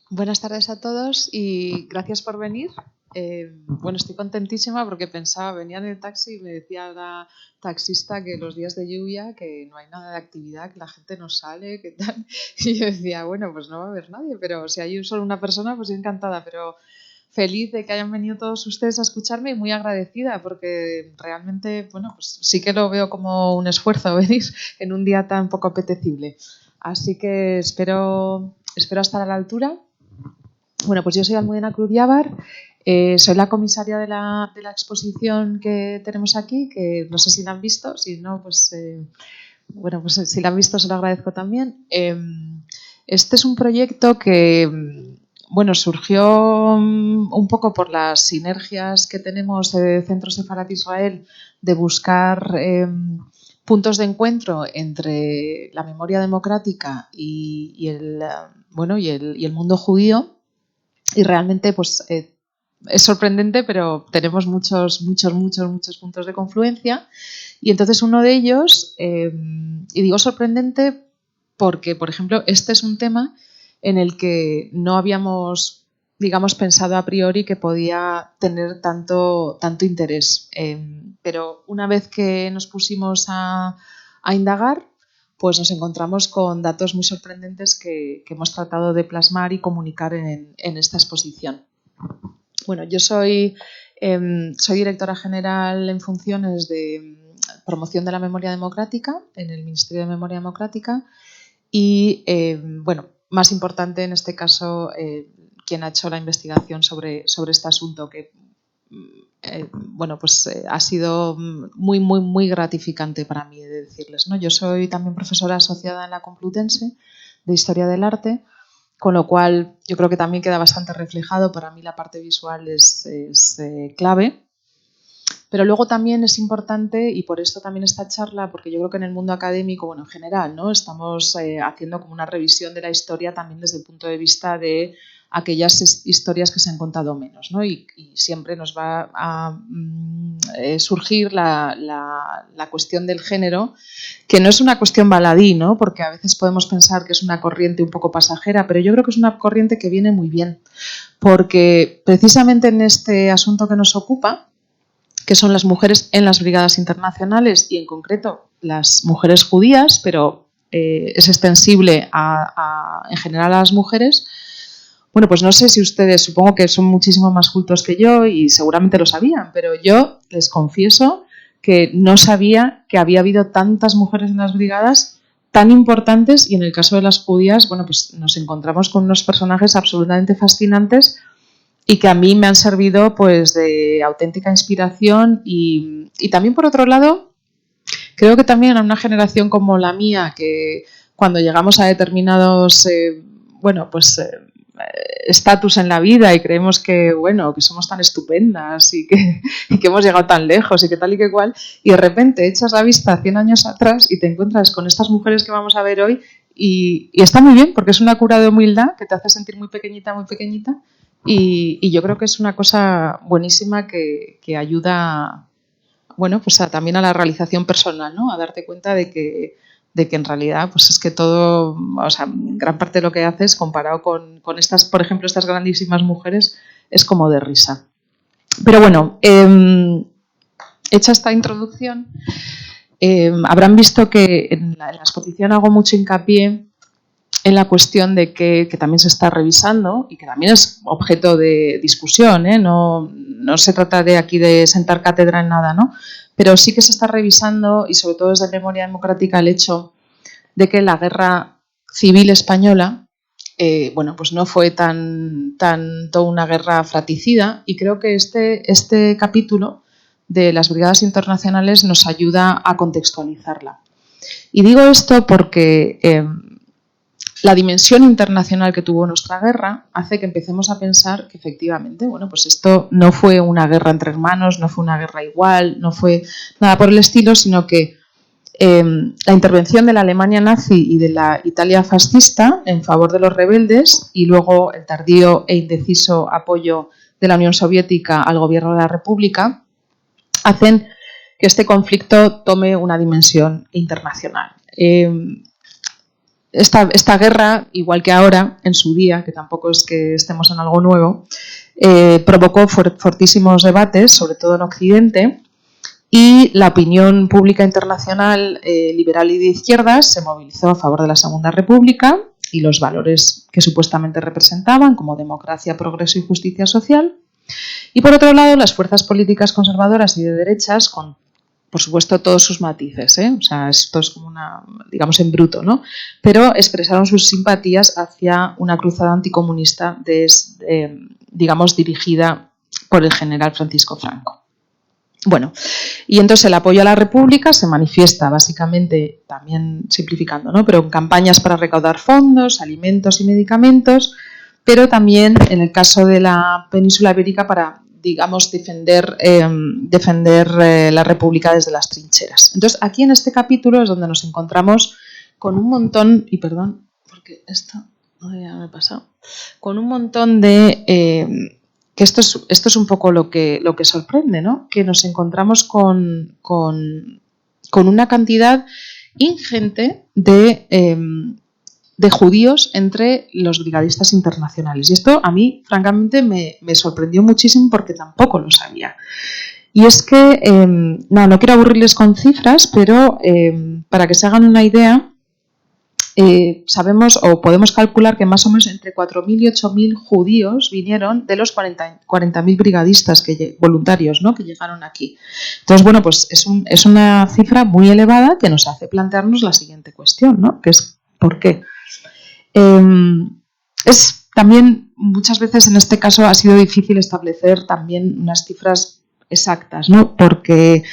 Buenas tardes a todos y gracias por venir. Bueno, estoy contentísima porque venía en el taxi y me decía la taxista que los días de lluvia, que no hay nada de actividad, que la gente no sale, que tal. Y yo decía, bueno, pues no va a haber nadie, pero si hay solo una persona, pues yo encantada, pero feliz de que hayan venido todos ustedes a escucharme y muy agradecida porque realmente, bueno, pues sí que lo veo como un esfuerzo venir en un día tan poco apetecible. Así que espero estar a la altura. Bueno, pues yo soy Almudena Cruz Llavar, soy la comisaria de la exposición que tenemos aquí, que no sé si la han visto, si no, pues bueno, pues si la han visto se lo agradezco también. Este es un proyecto que, bueno, surgió un poco por las sinergias que tenemos de Centro Sefarat Israel de buscar puntos de encuentro entre la memoria democrática y el mundo judío. Y realmente pues es sorprendente, pero tenemos muchos puntos de confluencia. Y entonces uno de ellos, y digo sorprendente porque, por ejemplo, este es un tema en el que no habíamos, digamos, pensado a priori que podía tener tanto interés. Pero una vez que nos pusimos a indagar, pues nos encontramos con datos muy sorprendentes que hemos tratado de plasmar y comunicar en esta exposición. Bueno, yo soy directora general en funciones de promoción de la memoria democrática en el Ministerio de Memoria Democrática y, bueno, más importante en este caso, quien ha hecho la investigación sobre este asunto que bueno, pues ha sido muy gratificante para mí, de decirles, ¿no? Yo soy también profesora asociada en la Complutense de Historia del Arte, con lo cual yo creo que también queda bastante reflejado. Para mí la parte visual es clave. Pero luego también es importante, y por esto también esta charla, porque yo creo que en el mundo académico, bueno, en general, ¿no? Estamos haciendo como una revisión de la historia también desde el punto de vista de aquellas historias que se han contado menos, ¿no? Y siempre nos va a surgir la cuestión del género, que no es una cuestión baladí, ¿no? Porque a veces podemos pensar que es una corriente un poco pasajera, pero yo creo que es una corriente que viene muy bien, porque precisamente en este asunto que nos ocupa, que son las mujeres en las brigadas internacionales y en concreto las mujeres judías, pero es extensible en general a las mujeres. Bueno, pues no sé si ustedes, supongo que son muchísimo más cultos que yo y seguramente lo sabían, pero yo les confieso que no sabía que había habido tantas mujeres en las brigadas tan importantes, y en el caso de las judías, bueno, pues nos encontramos con unos personajes absolutamente fascinantes y que a mí me han servido pues de auténtica inspiración y también, por otro lado, creo que también a una generación como la mía, que cuando llegamos a determinados estatus en la vida y creemos que, bueno, que somos tan estupendas y que hemos llegado tan lejos y que tal y que cual, y de repente echas la vista 100 años atrás y te encuentras con estas mujeres que vamos a ver hoy y está muy bien, porque es una cura de humildad que te hace sentir muy pequeñita, y yo creo que es una cosa buenísima que ayuda, bueno, pues también a la realización personal, ¿no? A darte cuenta de que en realidad pues es que todo, o sea, gran parte de lo que haces comparado con estas, por ejemplo, estas grandísimas mujeres, es como de risa. Pero bueno, hecha esta introducción, habrán visto que en la exposición hago mucho hincapié en la cuestión de que también se está revisando y que también es objeto de discusión, ¿eh? No se trata de aquí de sentar cátedra en nada, ¿no? Pero sí que se está revisando, y sobre todo desde Memoria Democrática, el hecho de que la guerra civil española, bueno, pues no fue tanto una guerra fratricida, y creo que este capítulo de las brigadas internacionales nos ayuda a contextualizarla. Y digo esto porque la dimensión internacional que tuvo nuestra guerra hace que empecemos a pensar que efectivamente, bueno, pues esto no fue una guerra entre hermanos, no fue una guerra igual, no fue nada por el estilo, sino que la intervención de la Alemania nazi y de la Italia fascista en favor de los rebeldes, y luego el tardío e indeciso apoyo de la Unión Soviética al gobierno de la República, hacen que este conflicto tome una dimensión internacional. Esta guerra, igual que ahora, en su día, que tampoco es que estemos en algo nuevo, provocó fortísimos debates, sobre todo en Occidente, y la opinión pública internacional liberal y de izquierdas se movilizó a favor de la Segunda República y los valores que supuestamente representaban, como democracia, progreso y justicia social. Y por otro lado, las fuerzas políticas conservadoras y de derechas, con por supuesto todos sus matices, o sea, esto es como digamos en bruto, ¿no? Pero expresaron sus simpatías hacia una cruzada anticomunista digamos dirigida por el general Francisco Franco. Bueno, y entonces el apoyo a la República se manifiesta básicamente, también simplificando, ¿no? Pero en campañas para recaudar fondos, alimentos y medicamentos, pero también en el caso de la península ibérica para, digamos, defender la República desde las trincheras. Entonces, aquí en este capítulo es donde nos encontramos con un montón, y perdón, porque esto ya me he pasado, con un montón de... que esto es un poco lo que sorprende, ¿no? Que nos encontramos con una cantidad ingente de judíos entre los brigadistas internacionales. Y esto a mí, francamente, me sorprendió muchísimo porque tampoco lo sabía. Y es que, no quiero aburrirles con cifras, pero para que se hagan una idea, sabemos o podemos calcular que más o menos entre 4.000 y 8.000 judíos vinieron de los 40.000 brigadistas voluntarios, ¿no? Que llegaron aquí. Entonces, bueno, pues es una cifra muy elevada que nos hace plantearnos la siguiente cuestión, ¿no? Que es ¿por qué? Es también, muchas veces en este caso ha sido difícil establecer también unas cifras exactas, ¿no? Porque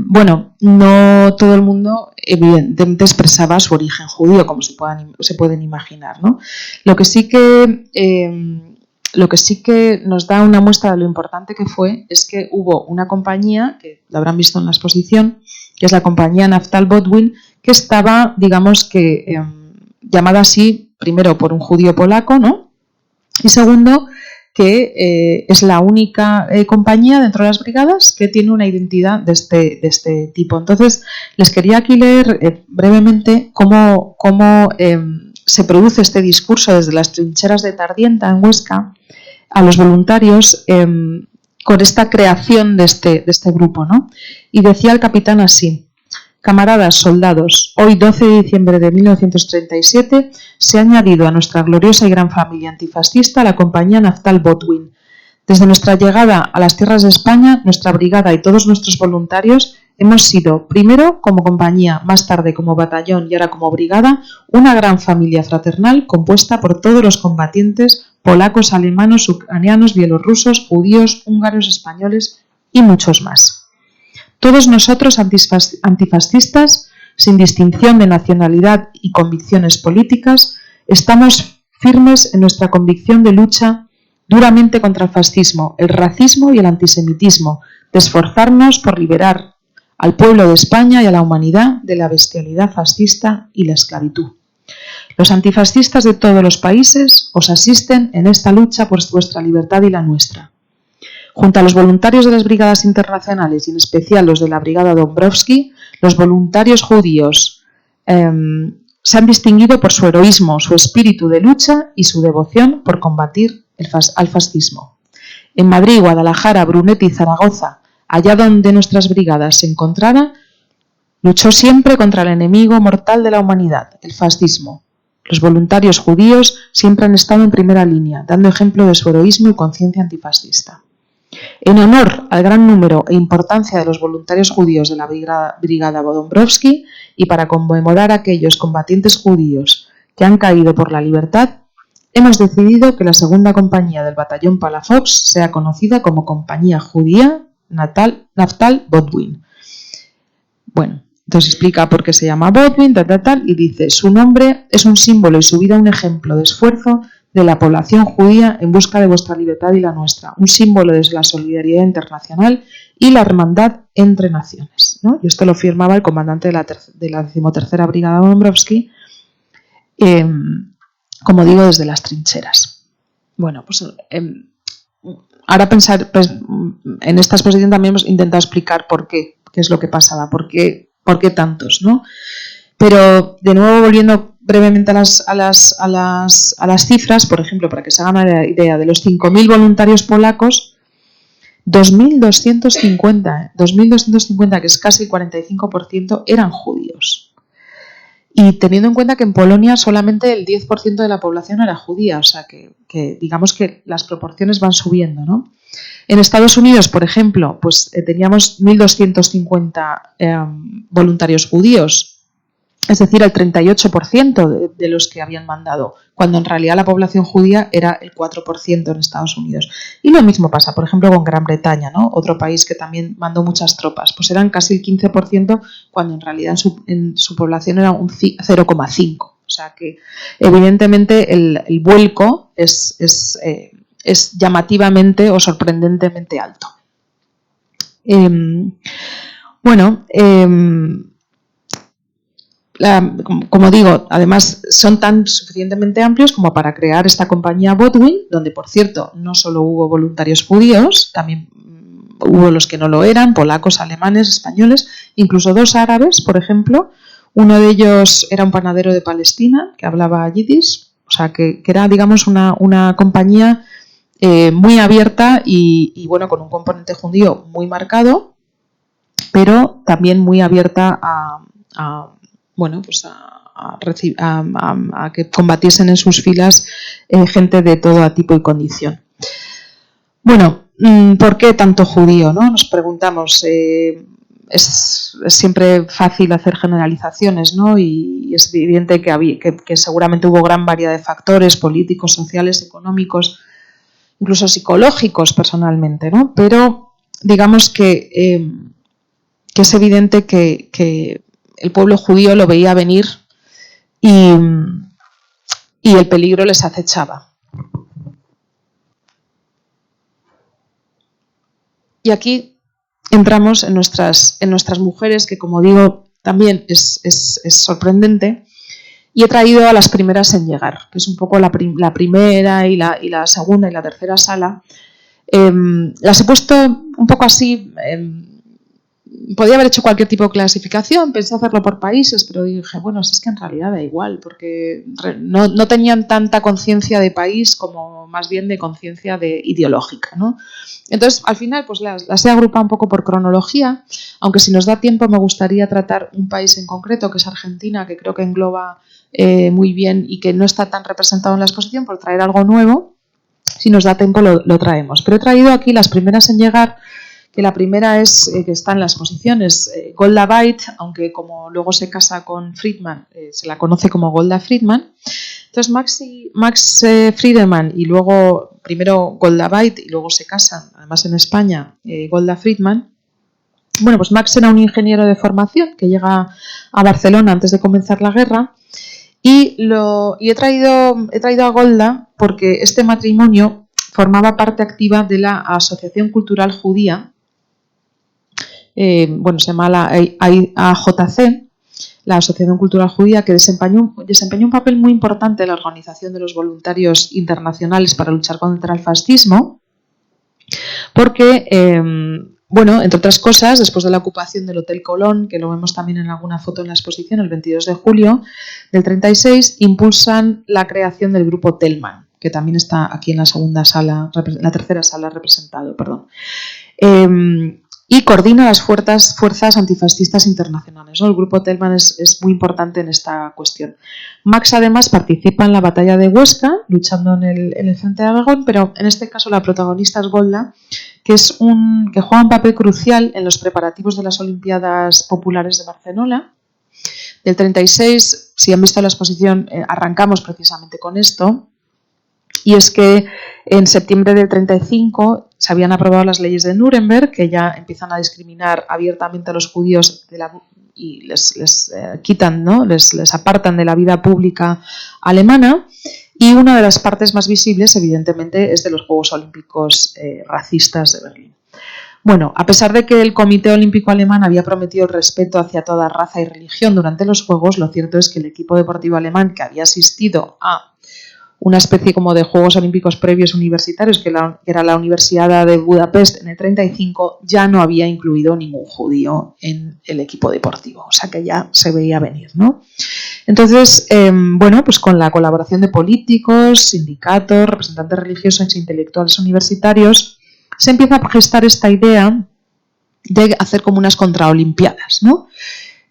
bueno, no todo el mundo evidentemente expresaba su origen judío, como se pueden imaginar, ¿no? Lo que sí que nos da una muestra de lo importante que fue es que hubo una compañía, que lo habrán visto en la exposición, que es la compañía Naftal Bodwin, que estaba, digamos que, llamada así, primero por un judío polaco, ¿no? Y segundo, que es la única compañía dentro de las brigadas que tiene una identidad de este tipo. Entonces, les quería aquí leer brevemente cómo se produce este discurso desde las trincheras de Tardienta, en Huesca, a los voluntarios con esta creación de este grupo, ¿no? Y decía el capitán así: camaradas, soldados, hoy 12 de diciembre de 1937 se ha añadido a nuestra gloriosa y gran familia antifascista la compañía Naftal Bodwin. Desde nuestra llegada a las tierras de España, nuestra brigada y todos nuestros voluntarios hemos sido, primero como compañía, más tarde como batallón y ahora como brigada, una gran familia fraternal compuesta por todos los combatientes polacos, alemanes, ucranianos, bielorrusos, judíos, húngaros, españoles y muchos más. Todos nosotros antifascistas, sin distinción de nacionalidad y convicciones políticas, estamos firmes en nuestra convicción de lucha duramente contra el fascismo, el racismo y el antisemitismo, de esforzarnos por liberar al pueblo de España y a la humanidad de la bestialidad fascista y la esclavitud. Los antifascistas de todos los países os asisten en esta lucha por vuestra libertad y la nuestra. Junto a los voluntarios de las brigadas internacionales y en especial los de la brigada Dombrowski, los voluntarios judíos se han distinguido por su heroísmo, su espíritu de lucha y su devoción por combatir al fascismo. En Madrid, Guadalajara, Brunete y Zaragoza, allá donde nuestras brigadas se encontraran, luchó siempre contra el enemigo mortal de la humanidad, el fascismo. Los voluntarios judíos siempre han estado en primera línea, dando ejemplo de su heroísmo y conciencia antifascista. En honor al gran número e importancia de los voluntarios judíos de la brigada Dombrowski y para conmemorar a aquellos combatientes judíos que han caído por la libertad, hemos decidido que la segunda compañía del batallón Palafox sea conocida como Compañía Judía Naftal Bodwin. Bueno, entonces explica por qué se llama Bodwin, y dice: su nombre es un símbolo y su vida un ejemplo de esfuerzo de la población judía en busca de vuestra libertad y la nuestra, un símbolo de la solidaridad internacional y la hermandad entre naciones, ¿no? Y esto lo firmaba el comandante de la 13ª Brigada Dombrowski, como digo, desde las trincheras. Bueno, pues ahora pensar, pues, en esta exposición también hemos intentado explicar qué es lo que pasaba, por qué tantos, ¿no? Pero, de nuevo, volviendo brevemente a las cifras, por ejemplo, para que se hagan una idea, de los 5.000 voluntarios polacos, 2.250, que es casi el 45%, eran judíos. Y teniendo en cuenta que en Polonia solamente el 10% de la población era judía, o sea que digamos que las proporciones van subiendo, ¿no? En Estados Unidos, por ejemplo, pues teníamos 1.250 voluntarios judíos, es decir, el 38% de los que habían mandado, cuando en realidad la población judía era el 4% en Estados Unidos. Y lo mismo pasa, por ejemplo, con Gran Bretaña, ¿no? Otro país que también mandó muchas tropas, pues eran casi el 15%, cuando en realidad en su población era un 0,5%. O sea que, evidentemente, el vuelco es llamativamente o sorprendentemente alto. Como digo, además son tan suficientemente amplios como para crear esta compañía Botwin, donde, por cierto, no solo hubo voluntarios judíos, también hubo los que no lo eran, polacos, alemanes, españoles, incluso 2 árabes, por ejemplo. Uno de ellos era un panadero de Palestina que hablaba yiddish, o sea que era, digamos, una compañía muy abierta y bueno, con un componente judío muy marcado, pero también muy abierta a que combatiesen en sus filas gente de todo tipo y condición. Bueno, ¿por qué tanto judío, no? Nos preguntamos. Es siempre fácil hacer generalizaciones, ¿no? Y es evidente que seguramente hubo gran variedad de factores políticos, sociales, económicos, incluso psicológicos personalmente, ¿no? Pero digamos que es evidente que el pueblo judío lo veía venir y el peligro les acechaba. Y aquí entramos en nuestras mujeres, que, como digo, también es sorprendente, y he traído a las primeras en llegar, que es un poco la primera y la segunda y la tercera sala. Las he puesto un poco así. Podía haber hecho cualquier tipo de clasificación, pensé hacerlo por países, pero dije, bueno, es que en realidad da igual, porque no tenían tanta conciencia de país como más bien de conciencia ideológica, ¿no? Entonces, al final, pues las he agrupado un poco por cronología, aunque si nos da tiempo me gustaría tratar un país en concreto, que es Argentina, que creo que engloba muy bien y que no está tan representado en la exposición, por traer algo nuevo. Si nos da tiempo lo traemos. Pero he traído aquí las primeras en llegar, que la primera es que está en las exposiciones, Golda Beit, aunque como luego se casa con Friedman, se la conoce como Golda Friedman. Entonces Max Friedman y luego primero Golda Beit y luego se casan, además en España, Golda Friedman. Bueno, pues Max era un ingeniero de formación que llega a Barcelona antes de comenzar la guerra y he traído a Golda porque este matrimonio formaba parte activa de la Asociación Cultural Judía. Se llama la AJC, la Asociación Cultural Judía, que desempeñó un papel muy importante en la organización de los voluntarios internacionales para luchar contra el fascismo, porque, entre otras cosas, después de la ocupación del Hotel Colón, que lo vemos también en alguna foto en la exposición, el 22 de julio del 36, impulsan la creación del grupo Telman, que también está aquí en la tercera sala representado, y coordina las fuerzas antifascistas internacionales, ¿no? El grupo Telman es muy importante en esta cuestión. Max, además, participa en la batalla de Huesca, luchando en el frente de Aragón, pero en este caso la protagonista es Golda, que juega un papel crucial en los preparativos de las Olimpiadas Populares de Barcelona. Del 36, si han visto la exposición, arrancamos precisamente con esto. Y es que en septiembre del 35 se habían aprobado las leyes de Nuremberg, que ya empiezan a discriminar abiertamente a los judíos y les quitan, ¿no? les apartan de la vida pública alemana. Y una de las partes más visibles, evidentemente, es de los Juegos Olímpicos racistas de Berlín. Bueno, a pesar de que el Comité Olímpico Alemán había prometido el respeto hacia toda raza y religión durante los Juegos, lo cierto es que el equipo deportivo alemán, que había asistido a una especie como de Juegos Olímpicos previos universitarios, que era la Universidad de Budapest en el 35, ya no había incluido ningún judío en el equipo deportivo, o sea que ya se veía venir, ¿no? Entonces, bueno, pues con la colaboración de políticos, sindicatos, representantes religiosos e intelectuales universitarios, se empieza a gestar esta idea de hacer como unas contraolimpiadas, ¿no?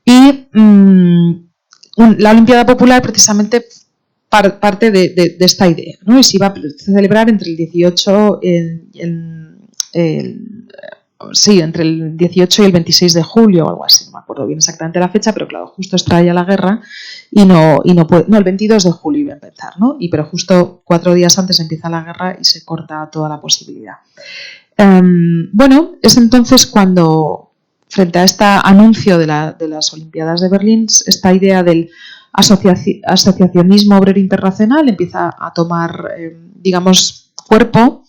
Y la Olimpiada Popular precisamente parte de esta idea, ¿no? Y se iba a celebrar entre el 18 entre el 18 y el 26 de julio o algo así, no me acuerdo bien exactamente la fecha, pero claro, justo extraía la guerra y no puede, el 22 de julio iba a empezar, ¿no? Pero justo 4 días antes empieza la guerra y se corta toda la posibilidad. Bueno, es entonces cuando, frente a este anuncio de las Olimpiadas de Berlín, esta idea del asociacionismo obrero internacional empieza a tomar, digamos, cuerpo,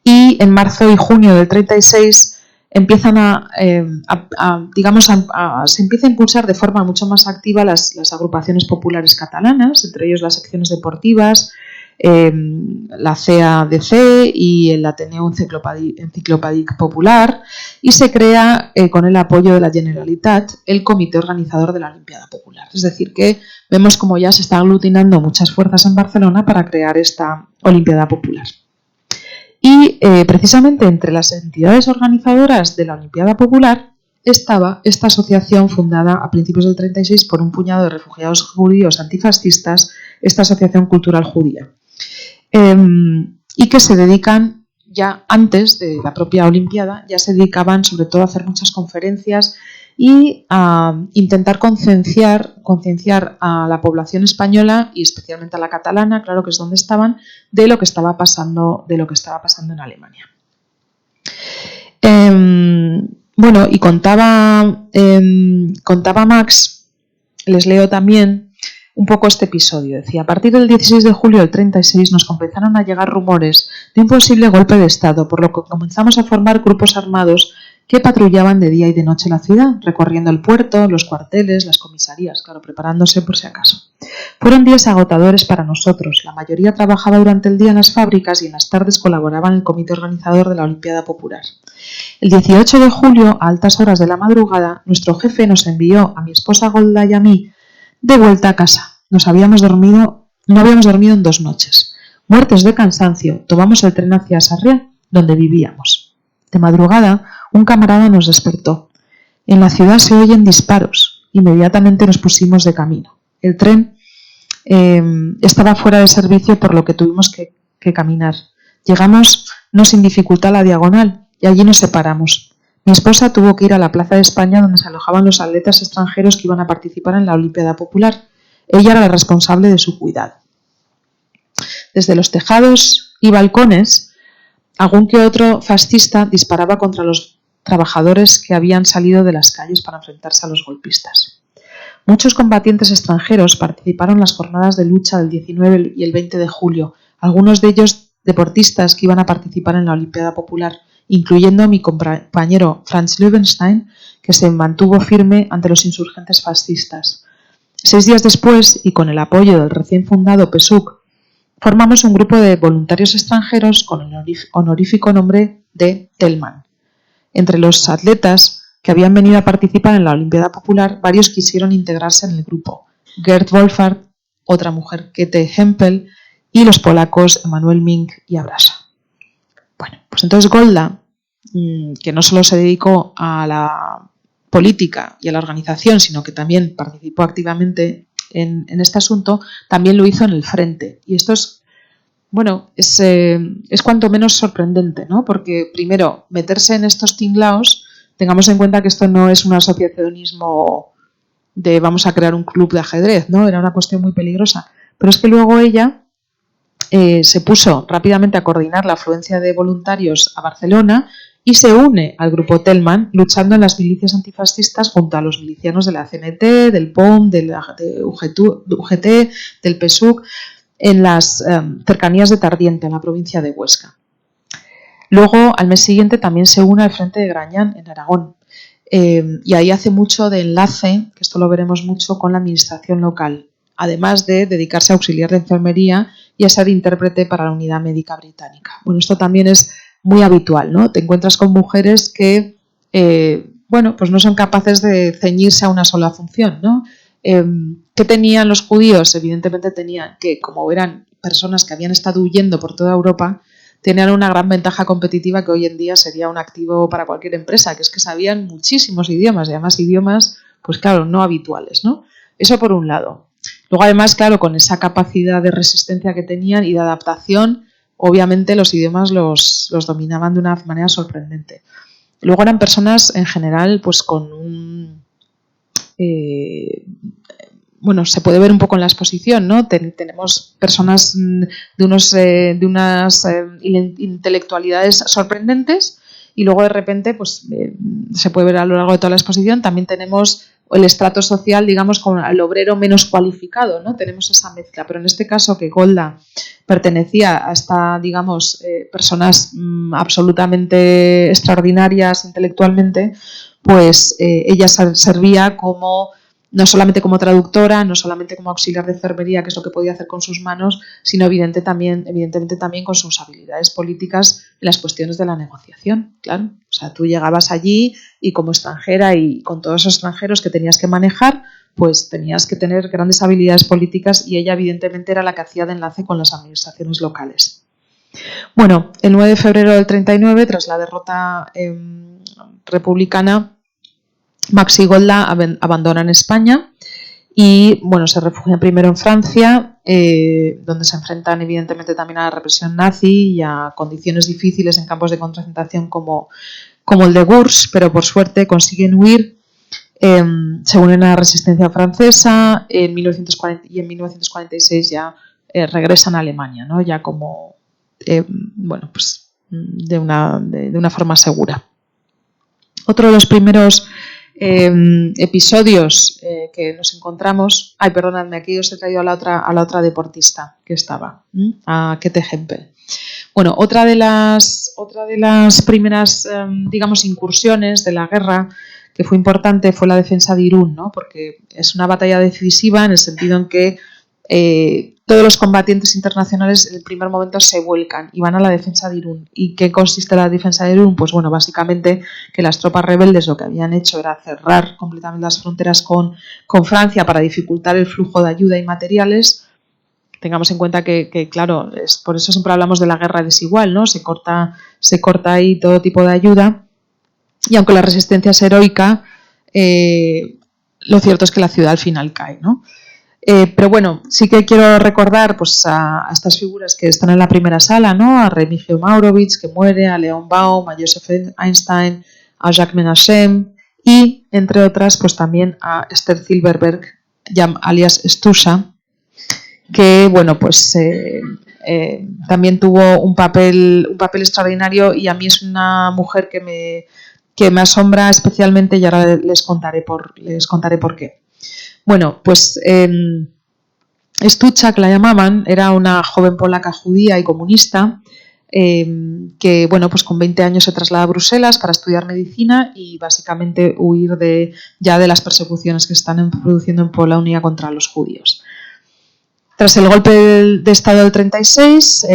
y en marzo y junio del 36 empiezan se empieza a impulsar de forma mucho más activa las agrupaciones populares catalanas, entre ellos las secciones deportivas, la CADC y el Ateneo Enciclopèdic Popular, y se crea con el apoyo de la Generalitat el comité organizador de la Olimpiada Popular. Es decir, que vemos como ya se están aglutinando muchas fuerzas en Barcelona para crear esta Olimpiada Popular. Y precisamente entre las entidades organizadoras de la Olimpiada Popular estaba esta asociación fundada a principios del 36 por un puñado de refugiados judíos antifascistas, esta Asociación Cultural Judía, y que se dedican, ya antes de la propia Olimpiada, ya se dedicaban sobre todo a hacer muchas conferencias y a intentar concienciar a la población española y especialmente a la catalana, claro que es donde estaban, de lo que estaba pasando en Alemania. Bueno, y contaba Max, les leo también un poco este episodio. Decía: a partir del 16 de julio del 36 nos comenzaron a llegar rumores de un posible golpe de Estado, por lo que comenzamos a formar grupos armados que patrullaban de día y de noche la ciudad, recorriendo el puerto, los cuarteles, las comisarías, claro, preparándose por si acaso. Fueron días agotadores para nosotros. La mayoría trabajaba durante el día en las fábricas y en las tardes colaboraba en el comité organizador de la Olimpiada Popular. El 18 de julio, a altas horas de la madrugada, nuestro jefe nos envió a mi esposa Golda y a mí de vuelta a casa. No habíamos dormido en 2 noches. Muertos de cansancio, tomamos el tren hacia Sarriá, donde vivíamos. De madrugada, un camarada nos despertó. En la ciudad se oyen disparos. Inmediatamente nos pusimos de camino. El tren estaba fuera de servicio, por lo que tuvimos que caminar. Llegamos no sin dificultad a la diagonal y allí nos separamos. Mi esposa tuvo que ir a la Plaza de España, donde se alojaban los atletas extranjeros que iban a participar en la Olimpiada Popular. Ella era la responsable de su cuidado. Desde los tejados y balcones, algún que otro fascista disparaba contra los trabajadores que habían salido de las calles para enfrentarse a los golpistas. Muchos combatientes extranjeros participaron en las jornadas de lucha del 19 y el 20 de julio, algunos de ellos deportistas que iban a participar en la Olimpiada Popular, incluyendo a mi compañero Franz Löwenstein, que se mantuvo firme ante los insurgentes fascistas. 6 días después, y con el apoyo del recién fundado PSUC, formamos un grupo de voluntarios extranjeros con el honorífico nombre de Tellmann. Entre los atletas que habían venido a participar en la Olimpiada Popular, varios quisieron integrarse en el grupo. Gerd Wolfart, otra mujer, Käthe Hempel, y los polacos Emanuel Mink y Abrasa. Bueno, pues entonces Golda, que no solo se dedicó a la política y a la organización, sino que también participó activamente en este asunto, también lo hizo en el frente. Y esto es, bueno, es cuanto menos sorprendente, ¿no? Porque primero, meterse en estos tinglaos, tengamos en cuenta que esto no es un asociacionismo de vamos a crear un club de ajedrez, ¿no? Era una cuestión muy peligrosa. Pero es que luego ella se puso rápidamente a coordinar la afluencia de voluntarios a Barcelona y se une al grupo Tellmann, luchando en las milicias antifascistas junto a los milicianos de la CNT, del POM, de UGT, del PSUC, en las cercanías de Tardiente, en la provincia de Huesca. Luego, al mes siguiente, también se une al frente de Grañán, en Aragón. Y ahí hace mucho de enlace, que esto lo veremos mucho, con la administración local, además de dedicarse a auxiliar de enfermería y a ser intérprete para la unidad médica británica. Bueno, esto también es muy habitual, ¿no? Te encuentras con mujeres que, bueno, pues no son capaces de ceñirse a una sola función, ¿no? ¿Qué tenían los judíos? Evidentemente tenían que, como eran personas que habían estado huyendo por toda Europa, tenían una gran ventaja competitiva que hoy en día sería un activo para cualquier empresa, que es que sabían muchísimos idiomas, y además idiomas, pues claro, no habituales, ¿no? Eso por un lado. Luego, además, claro, con esa capacidad de resistencia que tenían y de adaptación, obviamente los idiomas los dominaban de una manera sorprendente. Luego eran personas, en general, pues con un... bueno, se puede ver un poco en la exposición, ¿no? Tenemos personas de unas intelectualidades sorprendentes y luego de repente, pues se puede ver a lo largo de toda la exposición, también tenemos el estrato social, digamos, con el obrero menos cualificado, ¿no? Tenemos esa mezcla, pero en este caso que Golda pertenecía a esta, digamos, personas absolutamente extraordinarias intelectualmente, pues ella servía como no solamente como traductora, no solamente como auxiliar de enfermería, que es lo que podía hacer con sus manos, sino evidentemente también con sus habilidades políticas en las cuestiones de la negociación. Claro, o sea, tú llegabas allí y como extranjera y con todos esos extranjeros que tenías que manejar, pues tenías que tener grandes habilidades políticas y ella evidentemente era la que hacía de enlace con las administraciones locales. Bueno, el 9 de febrero del 39, tras la derrota republicana, Max y Golda abandonan España y bueno, se refugian primero en Francia, donde se enfrentan evidentemente también a la represión nazi y a condiciones difíciles en campos de concentración como el de Gurs, pero por suerte consiguen huir, se unen a la resistencia francesa en 1940, y en 1946 ya regresan a Alemania, ¿no? Ya como, bueno, pues de una forma segura. Otro de los primeros episodios que nos encontramos. Ay, perdonadme, aquí os he traído a la otra deportista que estaba, a Käthe Hempel. Bueno, otra de las primeras, digamos, incursiones de la guerra que fue importante fue la defensa de Irún, ¿no? Porque es una batalla decisiva en el sentido en que todos los combatientes internacionales en el primer momento se vuelcan y van a la defensa de Irún. ¿Y qué consiste la defensa de Irún? Pues bueno, básicamente que las tropas rebeldes lo que habían hecho era cerrar completamente las fronteras con Francia para dificultar el flujo de ayuda y materiales. Tengamos en cuenta que claro, por eso siempre hablamos de la guerra desigual, ¿no? Se corta ahí todo tipo de ayuda y aunque la resistencia es heroica, lo cierto es que la ciudad al final cae, ¿no? Pero bueno, sí que quiero recordar pues, a estas figuras que están en la primera sala, ¿no? A Remigio Maurovitz, que muere, a Leon Baum, a Joseph Einstein, a Jacques Menachem y, entre otras, pues también a Esther Silberberg, alias Stusha, que bueno, pues también tuvo un papel extraordinario y a mí es una mujer que me asombra especialmente y ahora les contaré por qué. Bueno, pues Stucha, que la llamaban, era una joven polaca judía y comunista que, bueno, pues con 20 años se traslada a Bruselas para estudiar medicina y básicamente huir de las persecuciones que están produciendo en Polonia contra los judíos. Tras el golpe de Estado del 36,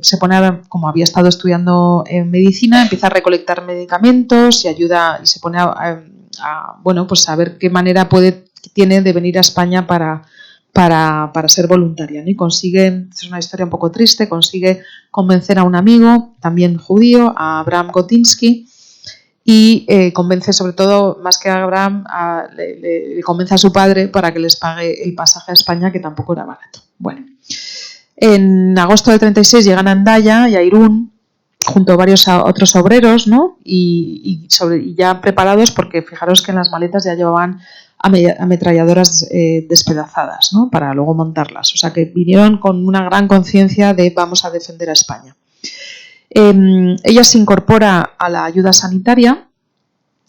se pone, como había estado estudiando en medicina, empieza a recolectar medicamentos y ayuda y se pone bueno, pues a ver qué manera tiene de venir a España para ser voluntaria, ¿no? Y consigue, es una historia un poco triste, consigue convencer a un amigo, también judío, a Abraham Gotinsky, y convence sobre todo, más que a Abraham, le convence a su padre para que les pague el pasaje a España, que tampoco era barato. Bueno, en agosto del 36 llegan a Hendaya y a Irún, junto a varios otros obreros, ¿no? Y ya preparados, porque fijaros que en las maletas ya llevaban ametralladoras despedazadas, ¿no? Para luego montarlas. O sea que vinieron con una gran conciencia de vamos a defender a España. Ella se incorpora a la ayuda sanitaria,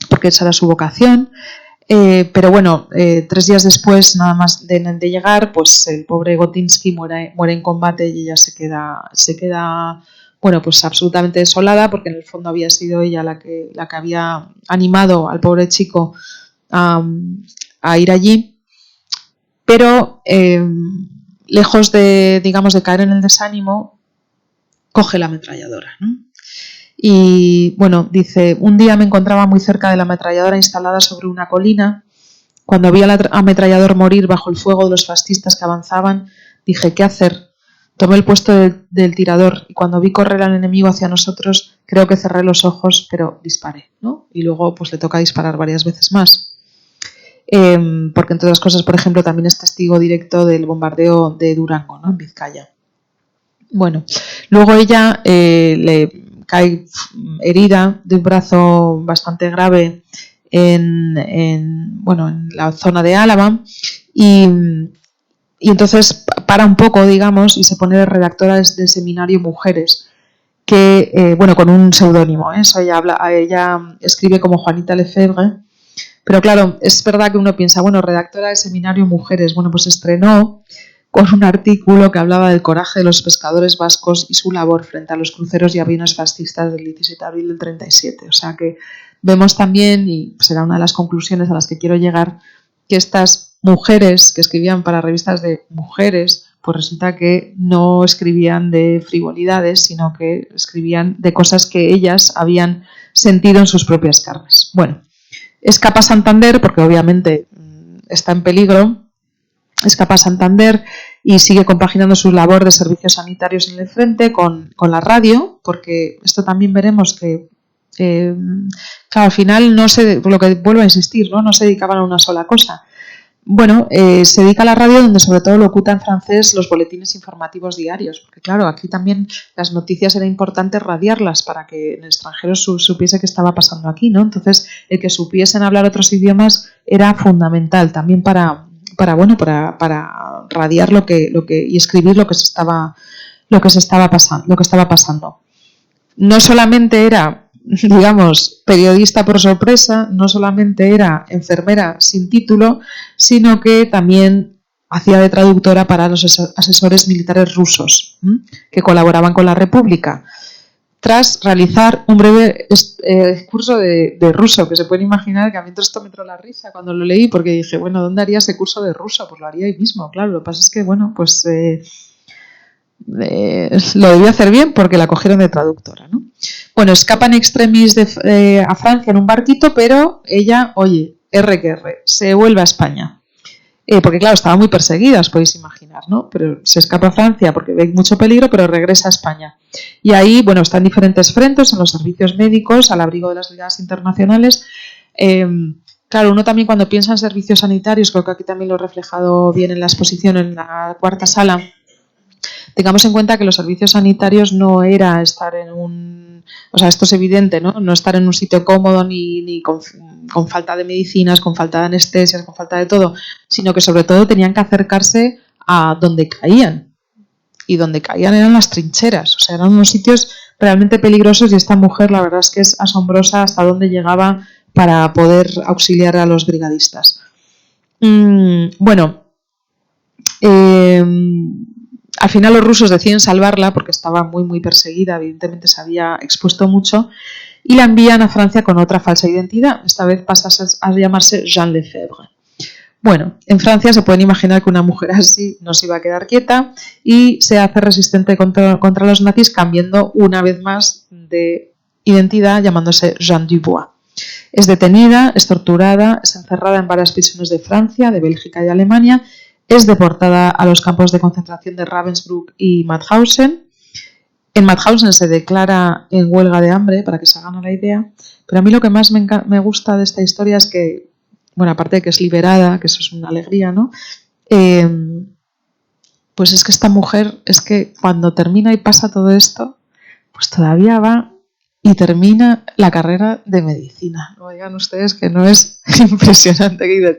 porque esa era su vocación, pero bueno, 3 días después, nada más de llegar, pues el pobre Gotinsky muere en combate y ella se queda bueno, pues absolutamente desolada, porque en el fondo había sido ella la que había animado al pobre chico a ir allí, pero lejos de, digamos, de caer en el desánimo, coge la ametralladora, ¿no? Y bueno, dice, un día me encontraba muy cerca de la ametralladora instalada sobre una colina. Cuando vi al ametrallador morir bajo el fuego de los fascistas que avanzaban, dije, ¿qué hacer? Tomé el puesto del tirador y cuando vi correr al enemigo hacia nosotros, creo que cerré los ojos, pero disparé, ¿no? Y luego pues le toca disparar varias veces más. Porque entre otras cosas, por ejemplo, también es testigo directo del bombardeo de Durango, ¿no? En Vizcaya. Bueno, luego ella le cae herida de un brazo bastante grave en la zona de Álava y entonces para un poco, digamos, y se pone de redactora del seminario Mujeres, que, con un seudónimo, ¿eh? Eso ella escribe como Juanita Lefebvre, pero claro, es verdad que uno piensa, bueno, redactora del seminario Mujeres, bueno, pues estrenó con un artículo que hablaba del coraje de los pescadores vascos y su labor frente a los cruceros y aviones fascistas del 17 de abril del 37. O sea que vemos también, y será una de las conclusiones a las que quiero llegar, que estas mujeres que escribían para revistas de mujeres, pues resulta que no escribían de frivolidades, sino que escribían de cosas que ellas habían sentido en sus propias carnes. Bueno, escapa a Santander porque obviamente está en peligro. Escapa a Santander y sigue compaginando su labor de servicios sanitarios en el frente con la radio, porque esto también veremos que, claro, al final lo que vuelvo a insistir, no se dedicaban a una sola cosa. Bueno, se dedica a la radio donde sobre todo locuta en francés los boletines informativos diarios, porque claro, aquí también las noticias era importante radiarlas para que en el extranjero supiese qué estaba pasando aquí, ¿no? Entonces, el que supiesen hablar otros idiomas era fundamental también para radiar y escribir lo que estaba pasando. No solamente era, digamos, periodista por sorpresa, no solamente era enfermera sin título, sino que también hacía de traductora para los asesores militares rusos que colaboraban con la República. Tras realizar un breve curso de ruso, que se pueden imaginar que a mí esto me entró la risa cuando lo leí, porque dije, bueno, ¿dónde haría ese curso de ruso? Pues lo haría ahí mismo, claro. Lo que pasa es que, bueno, pues lo debió hacer bien porque la cogieron de traductora, ¿no? Bueno, escapan extremis a Francia en un barquito, pero ella, oye, R que R, se vuelve a España. Porque claro, estaba muy perseguida, os podéis imaginar, ¿no? Pero se escapa a Francia porque ve mucho peligro, pero regresa a España. Y ahí, bueno, está en diferentes frentes, en los servicios médicos, al abrigo de las brigadas internacionales. Claro, uno también cuando piensa en servicios sanitarios, creo que aquí también lo he reflejado bien en la exposición, en la cuarta sala, tengamos en cuenta que los servicios sanitarios no era estar en un... O sea, esto es evidente, ¿no? No estar en un sitio cómodo ni con falta de medicinas, con falta de anestesias, con falta de todo, sino que sobre todo tenían que acercarse a donde caían. Y donde caían eran las trincheras. O sea, eran unos sitios realmente peligrosos y esta mujer, la verdad es que es asombrosa hasta dónde llegaba para poder auxiliar a los brigadistas. Al final los rusos deciden salvarla porque estaba muy muy perseguida, evidentemente se había expuesto mucho, y la envían a Francia con otra falsa identidad. Esta vez pasa a llamarse Jeanne Lefebvre. Bueno, en Francia se pueden imaginar que una mujer así no se iba a quedar quieta y se hace resistente contra los nazis, cambiando una vez más de identidad, llamándose Jeanne Dubois. Es detenida, es torturada, es encerrada en varias prisiones de Francia, de Bélgica y de Alemania. Es deportada a los campos de concentración de Ravensbrück y Mauthausen. En Mauthausen se declara en huelga de hambre, para que se hagan la idea. Pero a mí lo que más me gusta de esta historia es que, bueno, aparte de que es liberada, que eso es una alegría, ¿no? Pues es que esta mujer, es que cuando termina y pasa todo esto, pues todavía va y termina la carrera de medicina. No digan ustedes que no es impresionante. Que dices,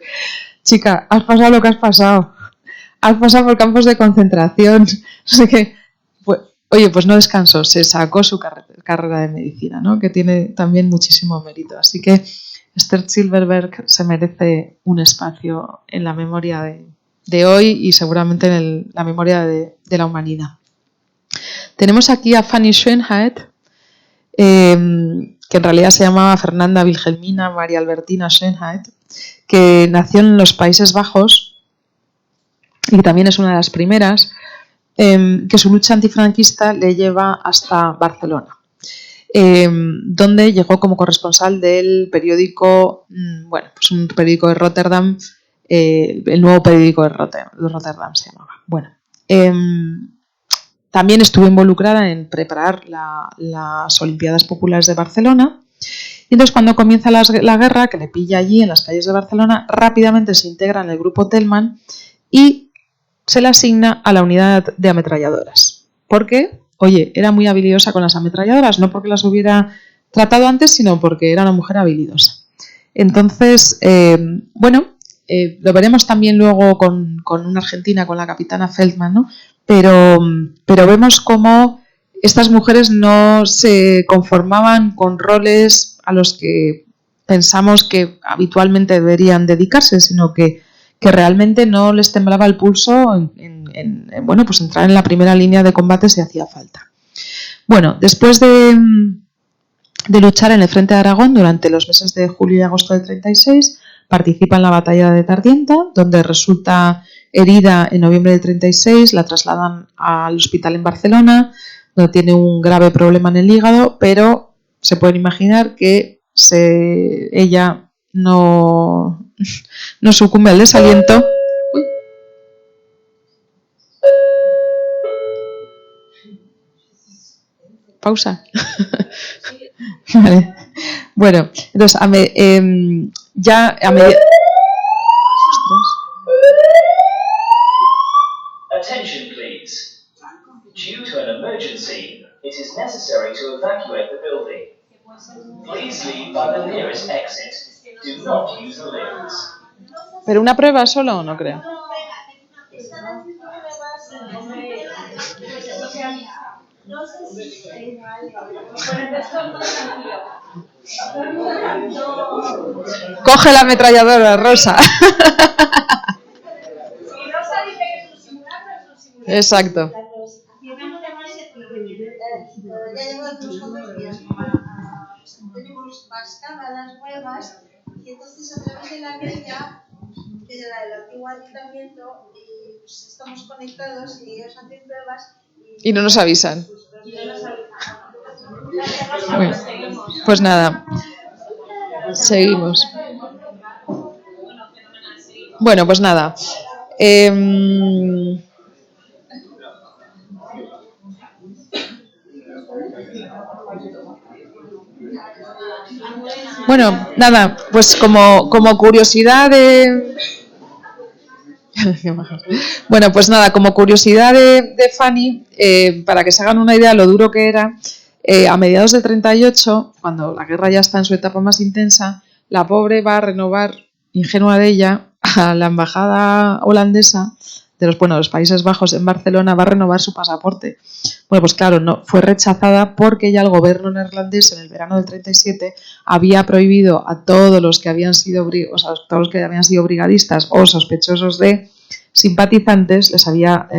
chica, has pasado lo que has pasado. Has pasado por campos de concentración. Así que, pues, oye, pues no descansó. Se sacó su carrera de medicina, ¿no? Que tiene también muchísimo mérito. Así que Esther Silverberg se merece un espacio en la memoria de hoy y seguramente en la memoria de la humanidad. Tenemos aquí a Fanny Schönheit, que en realidad se llamaba Fernanda Wilhelmina María Albertina Schönheit, que nació en los Países Bajos y también es una de las primeras, que su lucha antifranquista le lleva hasta Barcelona, donde llegó como corresponsal del periódico, bueno, pues un periódico de Rotterdam, el nuevo periódico de Rotterdam se llamaba. Bueno, también estuvo involucrada en preparar las Olimpiadas Populares de Barcelona. Y entonces, cuando comienza la guerra, que le pilla allí en las calles de Barcelona, rápidamente se integra en el grupo Thälmann y se le asigna a la unidad de ametralladoras. ¿Por qué? Oye, era muy habilidosa con las ametralladoras, no porque las hubiera tratado antes, sino porque era una mujer habilidosa. Entonces, lo veremos también luego con una argentina, con la capitana Feldman, ¿no? Pero vemos cómo estas mujeres no se conformaban con roles a los que pensamos que habitualmente deberían dedicarse, sino que realmente no les temblaba el pulso en pues entrar en la primera línea de combate si hacía falta. Bueno, después de luchar en el frente de Aragón durante los meses de julio y agosto del 36, participa en la batalla de Tardienta, donde resulta herida en noviembre del 36, la trasladan al hospital en Barcelona, donde tiene un grave problema en el hígado, pero se pueden imaginar que ella no sucumbe al desaliento. Uy. Pausa. Vale. Bueno, entonces ya a medida... Attention, please. Due to an emergency, it is necessary to evacuate the building. Please leave by the nearest exit. Do not use the lifts. ¿Pero una prueba solo o no creo? Coge la ametralladora, Rosa. Exacto. Tenemos más cámaras nuevas y entonces a través de la grilla del antiguo ayuntamiento pues estamos conectados y ellos hacen pruebas y no nos avisan. Bueno, pues nada, seguimos. Bueno, pues nada. Bueno, nada, pues como curiosidad de... Bueno, pues nada, como curiosidad de Fanny, para que se hagan una idea de lo duro que era, a mediados del 38, cuando la guerra ya está en su etapa más intensa, la pobre va a renovar, ingenua de ella, a la embajada holandesa de los Países Bajos en Barcelona, va a renovar su pasaporte. Bueno, pues claro, no fue rechazada porque ya el gobierno neerlandés en el verano del 37 había prohibido a todos los que habían sido brigadistas o sospechosos de simpatizantes, les había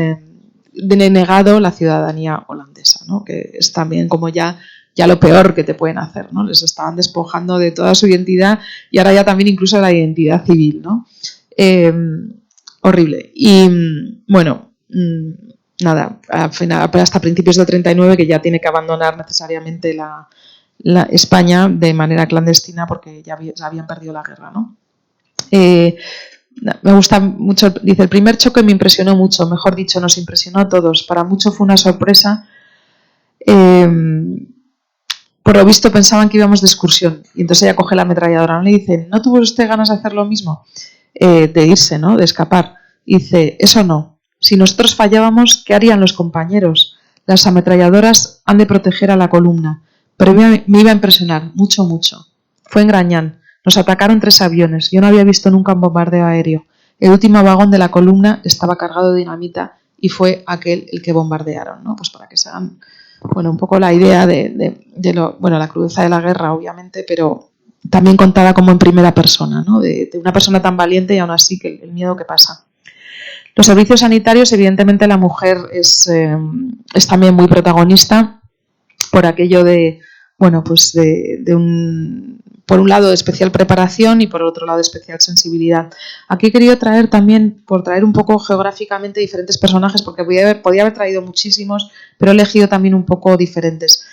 denegado la ciudadanía holandesa, ¿no? Que es también como ya lo peor que te pueden hacer, ¿no? Les estaban despojando de toda su identidad y ahora ya también incluso de la identidad civil, ¿no? Horrible. Y bueno, nada, al final, hasta principios del 39 que ya tiene que abandonar necesariamente la España de manera clandestina porque ya habían perdido la guerra, ¿no? Me gusta mucho, dice, el primer choque me impresionó mucho, mejor dicho, nos impresionó a todos, para mucho fue una sorpresa. Por lo visto pensaban que íbamos de excursión y entonces ella coge la ametralladora, ¿no? Le dice, ¿no tuvo usted ganas de hacer lo mismo? De irse, ¿no? De escapar. Y dice, eso no, si nosotros fallábamos, ¿qué harían los compañeros? Las ametralladoras han de proteger a la columna, pero me iba a impresionar, mucho, mucho. Fue en Grañán, nos atacaron 3 aviones, yo no había visto nunca un bombardeo aéreo. El último vagón de la columna estaba cargado de dinamita y fue aquel el que bombardearon, ¿no? Pues para que se hagan, bueno, un poco la idea de la crudeza de la guerra, obviamente, pero también contada como en primera persona, ¿no? De una persona tan valiente y aún así que el miedo que pasa. Los servicios sanitarios, evidentemente la mujer es también muy protagonista por aquello de, bueno, pues de un por un lado, de especial preparación y por otro lado, de especial sensibilidad. Aquí he querido traer también, por traer un poco geográficamente diferentes personajes, porque podía haber traído muchísimos, pero he elegido también un poco diferentes.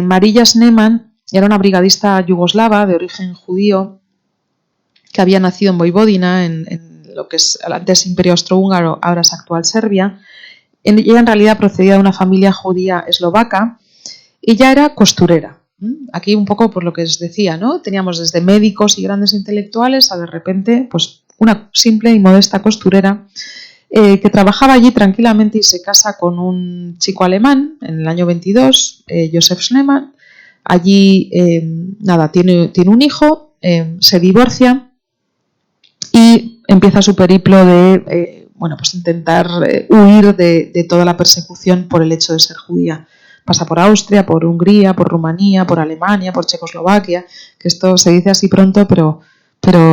Marija Schneemann era una brigadista yugoslava de origen judío que había nacido en Vojvodina, en lo que es antes Imperio Austrohúngaro, ahora es actual Serbia. Ella en realidad procedía de una familia judía eslovaca. Ella era costurera. Aquí un poco por lo que os decía, ¿no? Teníamos desde médicos y grandes intelectuales a de repente pues una simple y modesta costurera que trabajaba allí tranquilamente y se casa con un chico alemán en el año 22, Josef Schneemann. Allí tiene un hijo, se divorcia y empieza su periplo de pues intentar huir de toda la persecución por el hecho de ser judía. Pasa por Austria, por Hungría, por Rumanía, por Alemania, por Checoslovaquia, que esto se dice así pronto, pero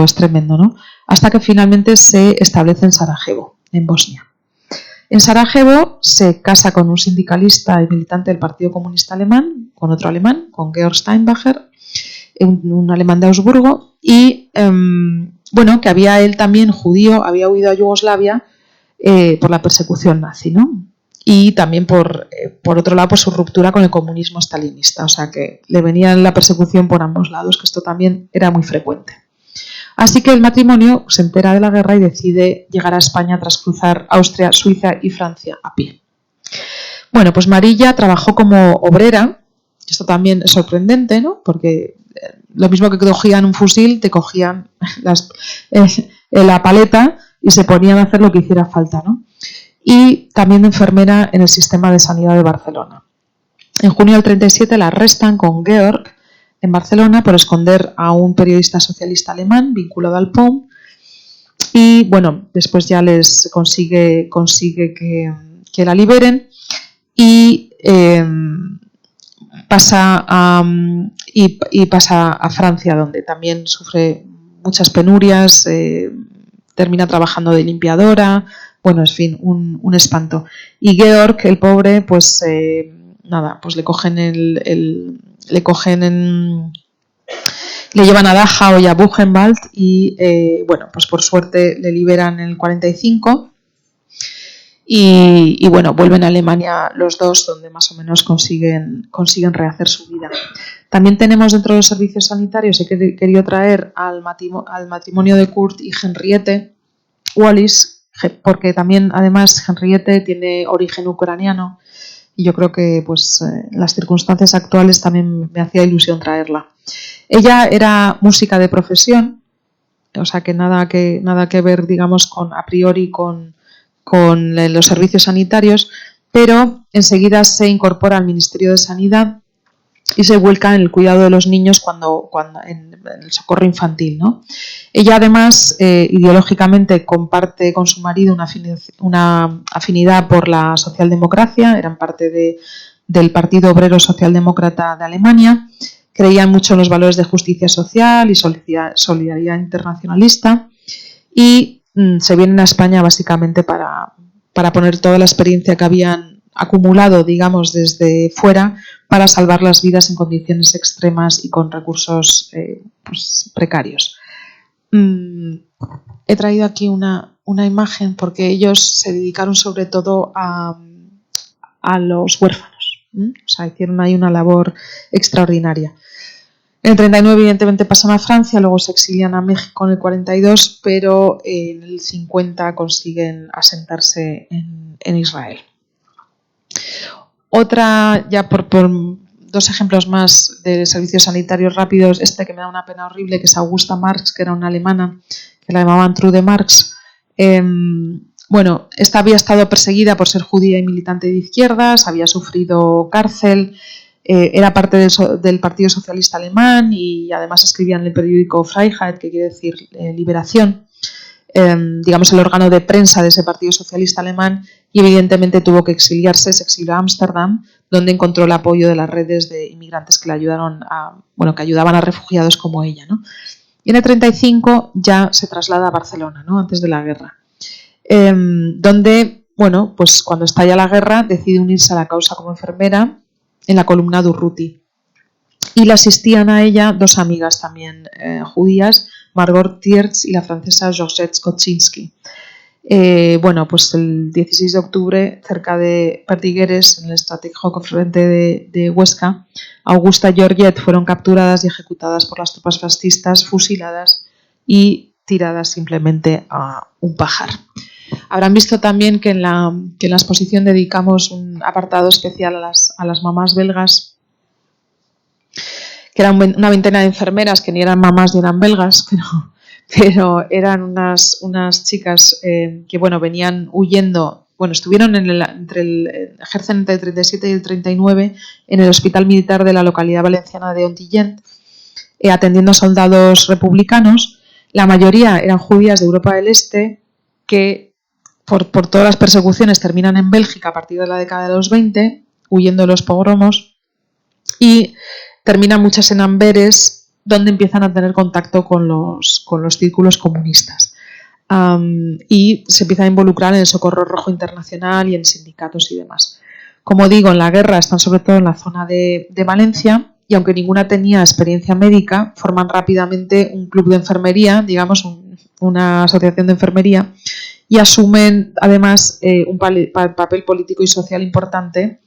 es tremendo, ¿no? Hasta que finalmente se establece en Sarajevo, en Bosnia. En Sarajevo se casa con un sindicalista y militante del Partido Comunista Alemán, con otro alemán, con Georg Steinbacher, un alemán de Augsburgo, y que había él también judío, había huido a Yugoslavia por la persecución nazi, ¿no? Y también por otro lado por su ruptura con el comunismo stalinista, o sea que le venía la persecución por ambos lados, que esto también era muy frecuente. Así que el matrimonio se entera de la guerra y decide llegar a España tras cruzar Austria, Suiza y Francia a pie. Bueno, pues Marija trabajó como obrera, esto también es sorprendente, ¿no? Porque lo mismo que cogían un fusil, te cogían la paleta y se ponían a hacer lo que hiciera falta, ¿no? Y también de enfermera en el sistema de sanidad de Barcelona. En junio del 37 la arrestan con Georg en Barcelona por esconder a un periodista socialista alemán vinculado al POUM y bueno, después ya les consigue que la liberen y pasa a Francia, donde también sufre muchas penurias, termina trabajando de limpiadora. Bueno, en fin, un espanto. Y Georg, el pobre, pues le cogen le llevan a Dachau y a Buchenwald y pues por suerte le liberan en el 45 y vuelven a Alemania los dos, donde más o menos consiguen rehacer su vida. También tenemos dentro de los servicios sanitarios, he querido traer al matrimonio de Kurt y Henriette Wallis, porque también además Henriette tiene origen ucraniano y yo creo que pues las circunstancias actuales también me hacía ilusión traerla. Ella era música de profesión, o sea que nada que ver, digamos, a priori con los servicios sanitarios, pero enseguida se incorpora al Ministerio de Sanidad y se vuelca en el cuidado de los niños cuando en el socorro infantil, ¿no? Ella además ideológicamente comparte con su marido una afinidad por la socialdemocracia, eran parte del Partido Obrero Socialdemócrata de Alemania, creían mucho en los valores de justicia social y solidaridad internacionalista y se vienen a España básicamente para poner toda la experiencia que habían acumulado, digamos, desde fuera para salvar las vidas en condiciones extremas y con recursos precarios. He traído aquí una imagen porque ellos se dedicaron sobre todo a los huérfanos, o sea, hicieron ahí una labor extraordinaria. En el 39 evidentemente pasan a Francia, luego se exilian a México en el 42, pero en el 50 consiguen asentarse en Israel. Otra, ya por dos ejemplos más de servicios sanitarios rápidos, que me da una pena horrible, que es Augusta Marx, que era una alemana, que la llamaban Trude Marx. Esta había estado perseguida por ser judía y militante de izquierdas, había sufrido cárcel, era parte del Partido Socialista Alemán y además escribía en el periódico Freiheit, que quiere decir liberación, digamos el órgano de prensa de ese Partido Socialista Alemán, y evidentemente tuvo que exiliarse, se exilió a Ámsterdam, donde encontró el apoyo de las redes de inmigrantes que que ayudaban a refugiados como ella, ¿no? Y en el 35 ya se traslada a Barcelona, ¿no? Antes de la guerra, donde, pues cuando estalla la guerra decide unirse a la causa como enfermera en la columna de Urruti. y le asistían a ella dos amigas también judías, Margot Tierz y la francesa Georgette Skoczynski. Bueno, pues el 16 de octubre, cerca de Perdigueres, en el estratégico frente de Huesca, Augusta y Georgette fueron capturadas y ejecutadas por las tropas fascistas, fusiladas y tiradas simplemente a un pajar. Habrán visto también que en la exposición dedicamos un apartado especial a las mamás belgas, que eran una veintena de enfermeras que ni eran mamás ni eran belgas, pero eran unas chicas que bueno, venían huyendo, bueno, estuvieron ejercen entre el 37 y el 39 en el hospital militar de la localidad valenciana de Ontillent, atendiendo a soldados republicanos. La mayoría eran judías de Europa del Este que por todas las persecuciones terminan en Bélgica a partir de la década de los 20, huyendo de los pogromos, y terminan muchas en Amberes, donde empiezan a tener contacto con los círculos comunistas. Y se empiezan a involucrar en el Socorro Rojo Internacional y en sindicatos y demás. Como digo, en la guerra están sobre todo en la zona de Valencia, y aunque ninguna tenía experiencia médica, forman rápidamente un club de enfermería, digamos una asociación de enfermería, y asumen además un papel político y social importante,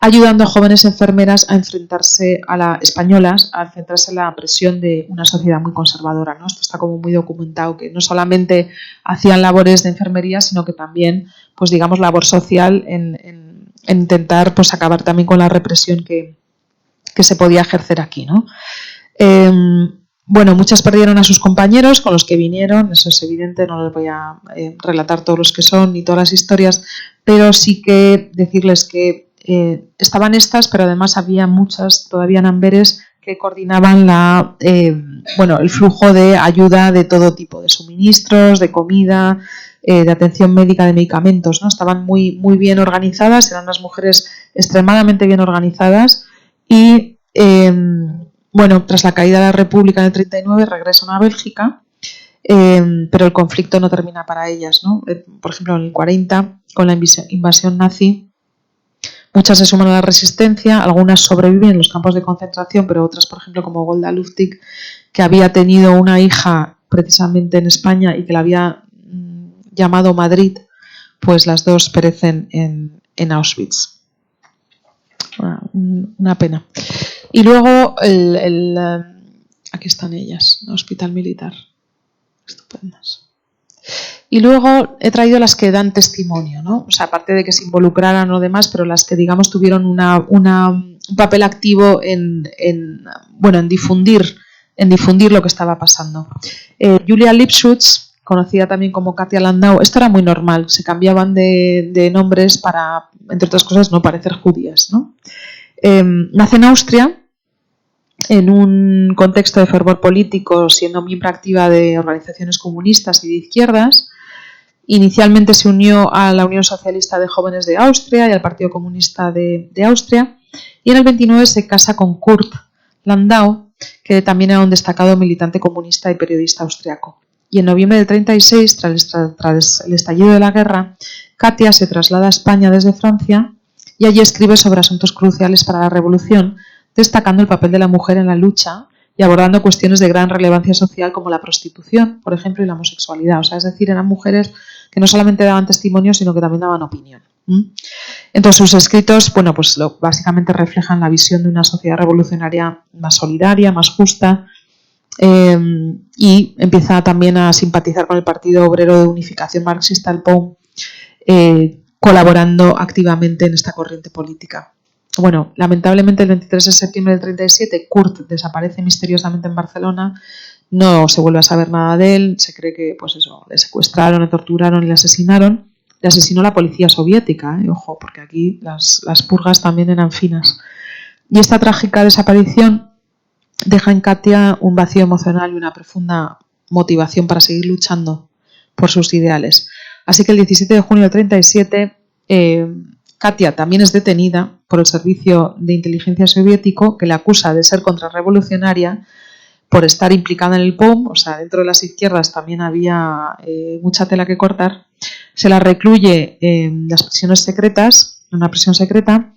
ayudando a jóvenes enfermeras a enfrentarse a la presión de una sociedad muy conservadora, ¿no? Esto está como muy documentado, que no solamente hacían labores de enfermería, sino que también, pues digamos, labor social en intentar pues acabar también con la represión que se podía ejercer aquí, ¿no? Bueno, muchas perdieron a sus compañeros con los que vinieron, eso es evidente, no les voy a relatar todos los que son ni todas las historias, pero sí que decirles que estaban estas, pero además había muchas todavía en Amberes que coordinaban el flujo de ayuda de todo tipo, de suministros, de comida, de atención médica, de medicamentos, ¿no? Estaban muy, muy bien organizadas, eran unas mujeres extremadamente bien organizadas y tras la caída de la República en el 39 regresan a Bélgica, pero el conflicto no termina para ellas, ¿no? Por ejemplo, en el 40, con la invasión nazi, muchas se suman a la resistencia, algunas sobreviven en los campos de concentración, pero otras, por ejemplo, como Golda Luftig, que había tenido una hija precisamente en España y que la había llamado Madrid, pues las dos perecen en Auschwitz. Una pena. Y luego, aquí están ellas, Hospital Militar. Estupendas. Y luego he traído las que dan testimonio, ¿no? O sea, aparte de que se involucraran o demás, pero las que, digamos, tuvieron un papel activo en difundir lo que estaba pasando. Julia Lipschutz, conocida también como Katia Landau, esto era muy normal, se cambiaban de nombres para, entre otras cosas, no parecer judías, ¿no? Nace en Austria, en un contexto de fervor político, siendo miembro activa de organizaciones comunistas y de izquierdas. Inicialmente se unió a la Unión Socialista de Jóvenes de Austria y al Partido Comunista de Austria, y en el 29 se casa con Kurt Landau, que también era un destacado militante comunista y periodista austriaco. Y en noviembre del 36, tras el estallido de la guerra, Katia se traslada a España desde Francia y allí escribe sobre asuntos cruciales para la revolución, destacando el papel de la mujer en la lucha y abordando cuestiones de gran relevancia social como la prostitución, por ejemplo, y la homosexualidad. O sea, es decir, eran mujeres que no solamente daban testimonio, sino que también daban opinión. Entonces, sus escritos, básicamente reflejan la visión de una sociedad revolucionaria más solidaria, más justa, y empieza también a simpatizar con el Partido Obrero de Unificación Marxista, el POUM, colaborando activamente en esta corriente política. Bueno, lamentablemente el 23 de septiembre del 37 Kurt desaparece misteriosamente en Barcelona, no se vuelve a saber nada de él, se cree que le secuestraron, le torturaron y le asesinaron. Le asesinó la policía soviética, ojo, porque aquí las purgas también eran finas. Y esta trágica desaparición deja en Katia un vacío emocional y una profunda motivación para seguir luchando por sus ideales. Así que el 17 de junio del 37 Katia también es detenida por el servicio de inteligencia soviético, que le acusa de ser contrarrevolucionaria por estar implicada en el POUM. O sea, dentro de las izquierdas también había mucha tela que cortar. Se la recluye en las prisiones secretas, en una prisión secreta,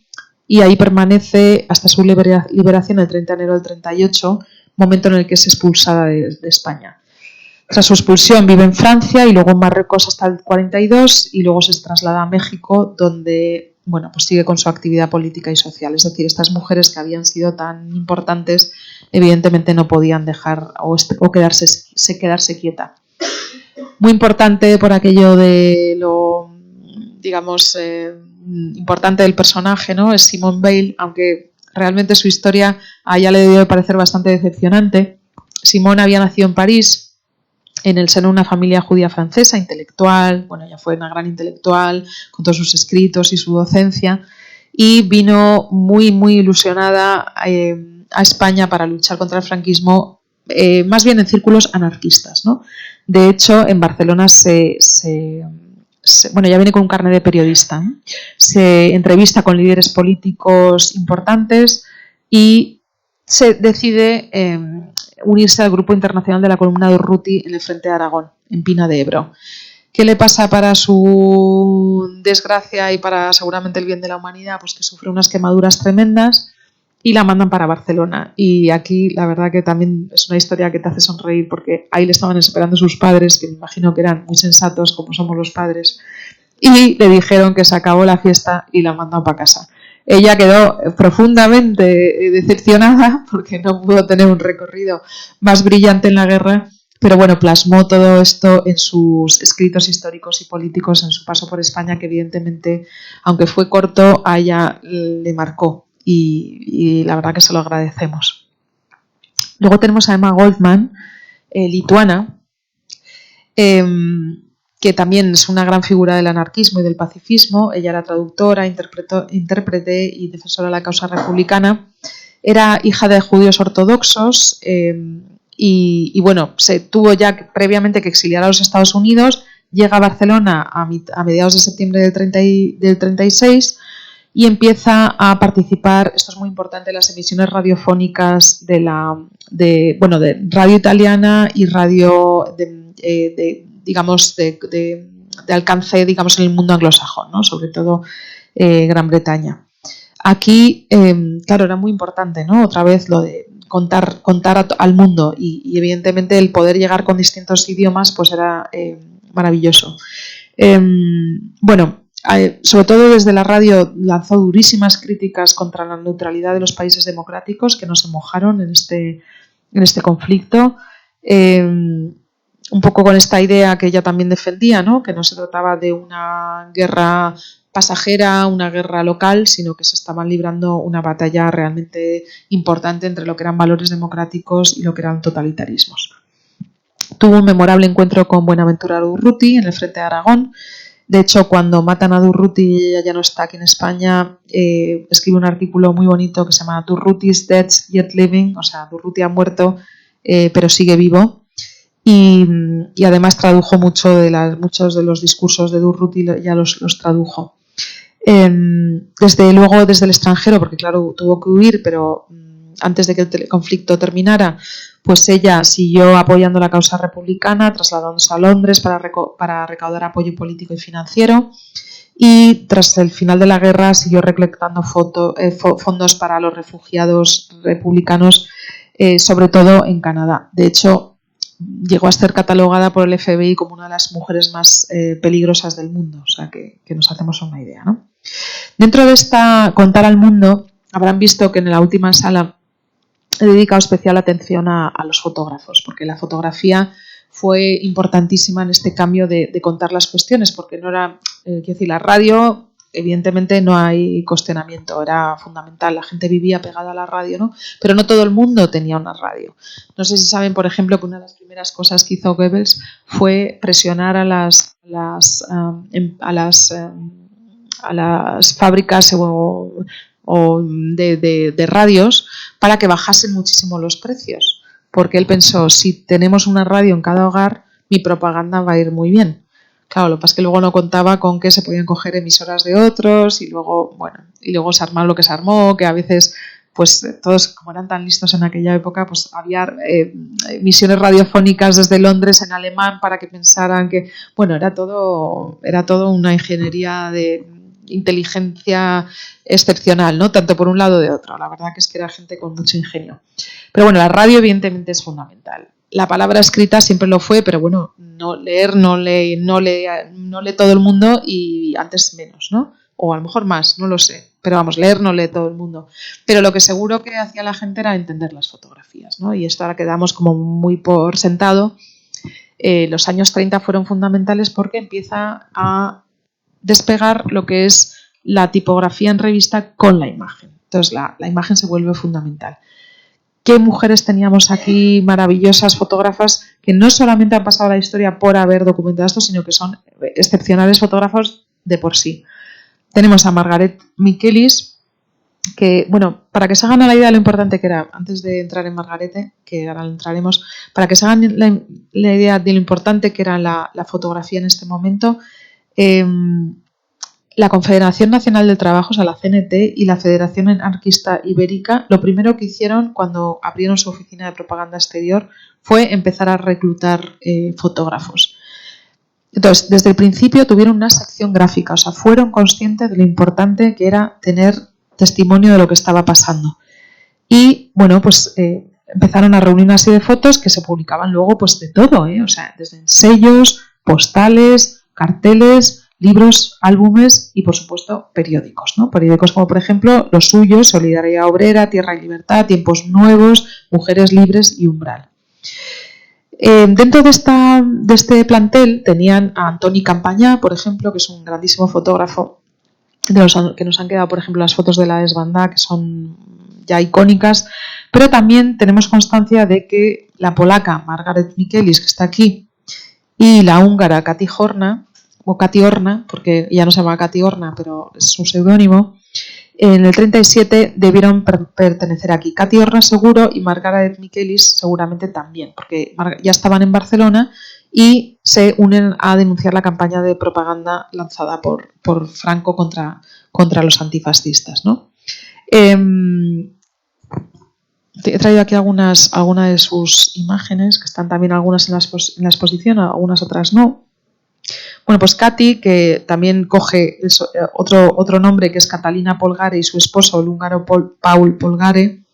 y ahí permanece hasta su liberación el 30 de enero del 38, momento en el que es expulsada de España. Tras su expulsión vive en Francia y luego en Marruecos hasta el 42 y luego se traslada a México, donde bueno, pues sigue con su actividad política y social. Es decir, estas mujeres que habían sido tan importantes evidentemente no podían dejar o quedarse quieta. Muy importante por aquello de lo, digamos, importante del personaje, ¿no? Es Simone Weil, aunque realmente su historia a ella le debió de parecer bastante decepcionante. Simone había nacido en París, en el seno de una familia judía francesa, intelectual, bueno, ella fue una gran intelectual, con todos sus escritos y su docencia, y vino muy, muy ilusionada a España para luchar contra el franquismo, más bien en círculos anarquistas, ¿no? De hecho, en Barcelona bueno, ya viene con un carnet de periodista, ¿no? Se entrevista con líderes políticos importantes y se decide unirse al Grupo Internacional de la Columna de Urruti en el Frente de Aragón, en Pina de Ebro. ¿Qué le pasa para su desgracia y para seguramente el bien de la humanidad? Pues que sufre unas quemaduras tremendas y la mandan para Barcelona. Y aquí la verdad que también es una historia que te hace sonreír, porque ahí le estaban esperando sus padres, que me imagino que eran muy sensatos como somos los padres, y le dijeron que se acabó la fiesta y la mandaron para casa. Ella quedó profundamente decepcionada porque no pudo tener un recorrido más brillante en la guerra, pero bueno, plasmó todo esto en sus escritos históricos y políticos, en su paso por España, que evidentemente, aunque fue corto, a ella le marcó y la verdad que se lo agradecemos. Luego tenemos a Emma Goldman, lituana, que también es una gran figura del anarquismo y del pacifismo. Ella era traductora, intérprete y defensora de la causa republicana. Era hija de judíos ortodoxos y bueno, se tuvo ya previamente que exiliar a los Estados Unidos. Llega a Barcelona a mediados de septiembre del 36 y empieza a participar, esto es muy importante, en las emisiones radiofónicas de radio italiana y radio de alcance, digamos, en el mundo anglosajón, ¿no? Sobre todo Gran Bretaña. Aquí, claro, era muy importante, ¿no? Otra vez lo de contar al mundo y evidentemente el poder llegar con distintos idiomas pues era maravilloso. Bueno, sobre todo desde la radio lanzó durísimas críticas contra la neutralidad de los países democráticos que no se mojaron en este conflicto. Un poco con esta idea que ella también defendía, ¿no? Que no se trataba de una guerra pasajera, una guerra local, sino que se estaban librando una batalla realmente importante entre lo que eran valores democráticos y lo que eran totalitarismos. Tuvo un memorable encuentro con Buenaventura Durruti en el Frente de Aragón. De hecho, cuando matan a Durruti y ella ya no está aquí en España, escribe un artículo muy bonito que se llama Durruti is dead yet living, o sea, Durruti ha muerto pero sigue vivo. Y además tradujo muchos de los discursos de Durruti, ya los tradujo. Luego desde el extranjero, porque claro, tuvo que huir, pero antes de que el conflicto terminara, pues ella siguió apoyando la causa republicana, trasladándose a Londres para recaudar apoyo político y financiero. Y tras el final de la guerra siguió recolectando fondos para los refugiados republicanos, sobre todo en Canadá. De hecho, llegó a ser catalogada por el FBI como una de las mujeres más peligrosas del mundo, o sea que nos hacemos una idea, ¿no? Dentro de esta contar al mundo, habrán visto que en la última sala he dedicado especial atención a los fotógrafos, porque la fotografía fue importantísima en este cambio de contar las cuestiones, porque no era, quiero decir, la radio, evidentemente no hay cuestionamiento, era fundamental, la gente vivía pegada a la radio, ¿no? Pero no todo el mundo tenía una radio. No sé si saben, por ejemplo, que una de las primeras cosas que hizo Goebbels fue presionar a las fábricas de radios para que bajasen muchísimo los precios, porque él pensó, si tenemos una radio en cada hogar, mi propaganda va a ir muy bien. Claro, lo que pasa es que luego no contaba con que se podían coger emisoras de otros y luego se armó lo que se armó, que a veces pues todos, como eran tan listos en aquella época, pues había emisiones radiofónicas desde Londres en alemán para que pensaran que, bueno, era todo una ingeniería inteligencia excepcional, ¿no? Tanto por un lado de otro. La verdad que es que era gente con mucho ingenio. Pero bueno, la radio evidentemente es fundamental. La palabra escrita siempre lo fue, pero bueno, no lee todo el mundo y antes menos, ¿no? O a lo mejor más, no lo sé. Pero vamos, leer no lee todo el mundo. Pero lo que seguro que hacía la gente era entender las fotografías, ¿no? Y esto ahora quedamos como muy por sentado. Los años 30 fueron fundamentales porque empieza a despegar lo que es la tipografía en revista con la imagen. Entonces la imagen se vuelve fundamental. ¿Qué mujeres teníamos aquí maravillosas fotógrafas que no solamente han pasado la historia por haber documentado esto, sino que son excepcionales fotógrafos de por sí? Tenemos a Margaret Michaelis, que, bueno, para que se hagan la idea de lo importante que era, antes de entrar en Margarete, que ahora entraremos, para que se hagan la idea de lo importante que era la fotografía en este momento, la Confederación Nacional del Trabajo, o sea, la CNT, y la Federación Anarquista Ibérica, lo primero que hicieron cuando abrieron su oficina de propaganda exterior fue empezar a reclutar fotógrafos. Entonces, desde el principio tuvieron una sección gráfica, o sea, fueron conscientes de lo importante que era tener testimonio de lo que estaba pasando. Y, bueno, pues empezaron a reunir una serie de fotos que se publicaban luego, pues de todo, o sea, desde sellos, postales, carteles, libros, álbumes y, por supuesto, periódicos, ¿no? Periódicos como, por ejemplo, los suyos, Solidaridad Obrera, Tierra y Libertad, Tiempos Nuevos, Mujeres Libres y Umbral. Dentro de este plantel tenían a Antoni Campañá, por ejemplo, que es un grandísimo fotógrafo, de los que nos han quedado, por ejemplo, las fotos de la desbandada, que son ya icónicas, pero también tenemos constancia de que la polaca Margaret Michaelis, que está aquí, y la húngara Kati Horna, o Kati Horna, porque ya no se llama Kati Horna, pero es su seudónimo, en el 37 debieron pertenecer aquí. Kati Horna seguro y Margaret Michaelis seguramente también, porque ya estaban en Barcelona y se unen a denunciar la campaña de propaganda lanzada por Franco contra los antifascistas, ¿no? He traído aquí algunas de sus imágenes, que están también algunas en la exposición, algunas otras no. Bueno, pues Kati, que también coge otro nombre, que es Catalina Polgare, y su esposo, el húngaro Paul Polgare,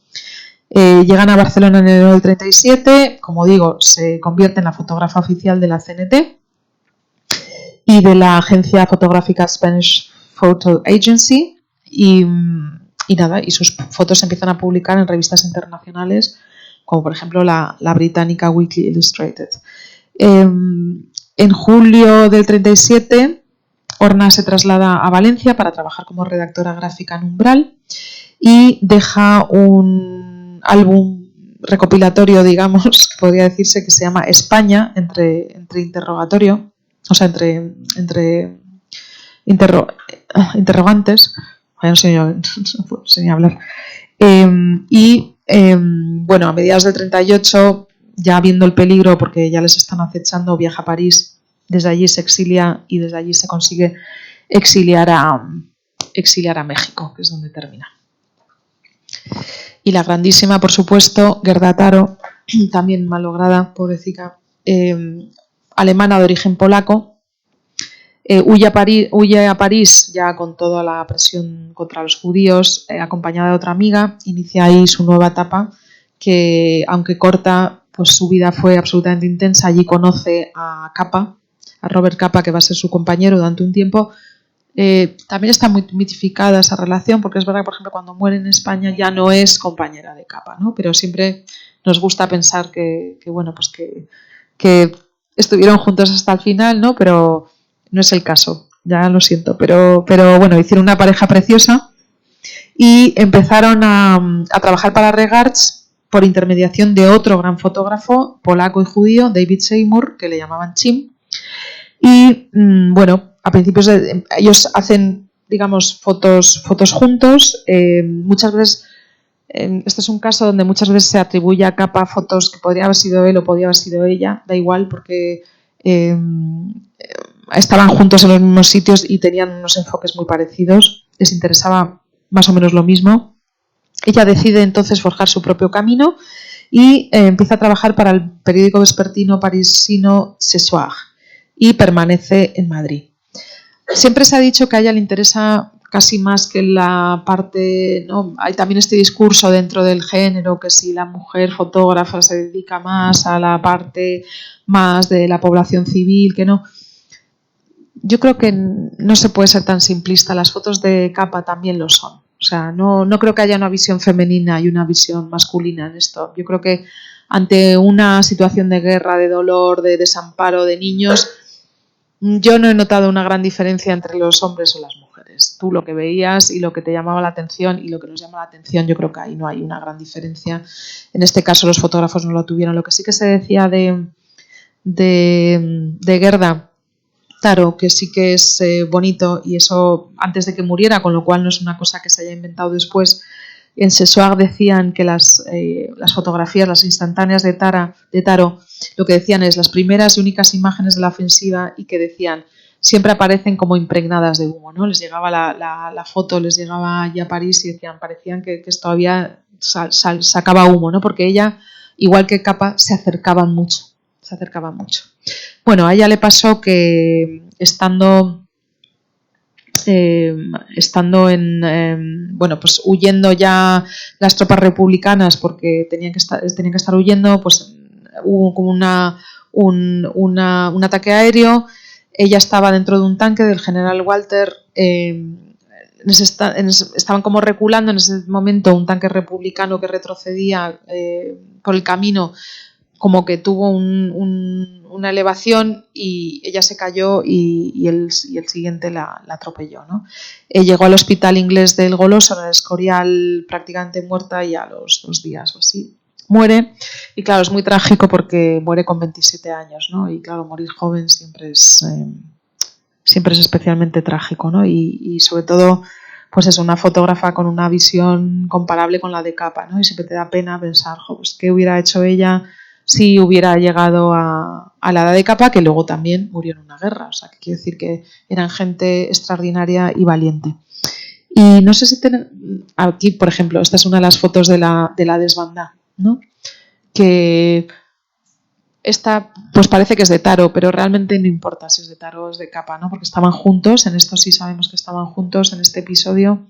llegan a Barcelona en enero del 37, como digo, se convierte en la fotógrafa oficial de la CNT y de la agencia fotográfica Spanish Photo Agency, y sus fotos se empiezan a publicar en revistas internacionales, como por ejemplo la británica Weekly Illustrated. En julio del 37, Horna se traslada a Valencia para trabajar como redactora gráfica en Umbral y deja un álbum recopilatorio, digamos, podría decirse, que se llama España, entre interrogatorio, o sea, entre interrogantes, no sé ni hablar. Bueno, a mediados del 38, ya viendo el peligro, porque ya les están acechando, viaja a París, desde allí se exilia y desde allí se consigue exiliar a México, que es donde termina. Y la grandísima, por supuesto, Gerda Taro, también malograda, pobrecita, alemana de origen polaco, huye a París ya con toda la presión contra los judíos, acompañada de otra amiga, inicia ahí su nueva etapa, que aunque corta, pues su vida fue absolutamente intensa. Allí conoce a Robert Capa, que va a ser su compañero durante un tiempo. También está muy mitificada esa relación, porque es verdad que, por ejemplo, cuando muere en España ya no es compañera de Capa, ¿no? Pero siempre nos gusta pensar que estuvieron juntos hasta el final, ¿no? Pero no es el caso, ya lo siento. Pero bueno, hicieron una pareja preciosa y empezaron a trabajar para Regards por intermediación de otro gran fotógrafo polaco y judío, David Seymour, que le llamaban Chim. Y bueno, a principios ellos hacen, digamos, fotos juntos. Muchas veces, este es un caso donde muchas veces se atribuye a Capa fotos que podría haber sido él o podría haber sido ella, da igual, porque estaban juntos en los mismos sitios y tenían unos enfoques muy parecidos, les interesaba más o menos lo mismo. Ella decide entonces forjar su propio camino y empieza a trabajar para el periódico vespertino parisino Ce Soir y permanece en Madrid. siempre se ha dicho que a ella le interesa casi más que la parte, ¿no? Hay también este discurso dentro del género que si la mujer fotógrafa se dedica más a la parte más de la población civil, que no. Yo creo que no se puede ser tan simplista, las fotos de capa también lo son. O sea, no creo que haya una visión femenina y una visión masculina en esto. Yo creo que ante una situación de guerra, de dolor, de desamparo de niños, yo no he notado una gran diferencia entre los hombres o las mujeres. Tú lo que veías y lo que te llamaba la atención y lo que nos llama la atención, yo creo que ahí no hay una gran diferencia. En este caso los fotógrafos no lo tuvieron. Lo que sí que se decía de Gerda, claro, que sí que es bonito, y eso antes de que muriera, con lo cual no es una cosa que se haya inventado después. En Sesoag decían que las fotografías, las instantáneas de Taro, lo que decían es las primeras y únicas imágenes de la ofensiva, y que decían, siempre aparecen como impregnadas de humo, ¿no? Les llegaba la foto, les llegaba allí a París y decían, parecían que todavía sacaba humo, ¿no? Porque ella, igual que Capa, se acercaban mucho. Bueno, a ella le pasó que estando pues huyendo ya las tropas republicanas, porque tenían que estar huyendo, pues hubo como un ataque aéreo. Ella estaba dentro de un tanque del general Walter. Estaban como reculando en ese momento un tanque republicano que retrocedía por el camino, como que tuvo una elevación y ella se cayó y el siguiente la atropelló, ¿no? Llegó al hospital inglés del Goloso, en el Escorial, prácticamente muerta, y a los 2 días o así muere. Y claro, es muy trágico porque muere con 27 años, ¿no? Y claro, morir joven siempre es especialmente trágico, ¿no? Y sobre todo, pues es una fotógrafa con una visión comparable con la de Capa, ¿no? Y siempre te da pena pensar, pues, ¿qué hubiera hecho ella si hubiera llegado a la edad de Capa, que luego también murió en una guerra? O sea, que quiero decir que eran gente extraordinaria y valiente. Y no sé si aquí, por ejemplo, esta es una de las fotos de la desbandada, ¿no? Que esta pues parece que es de Taro, pero realmente no importa si es de Taro o es de Capa, ¿no? Porque estaban juntos, en esto sí sabemos que estaban juntos en este episodio,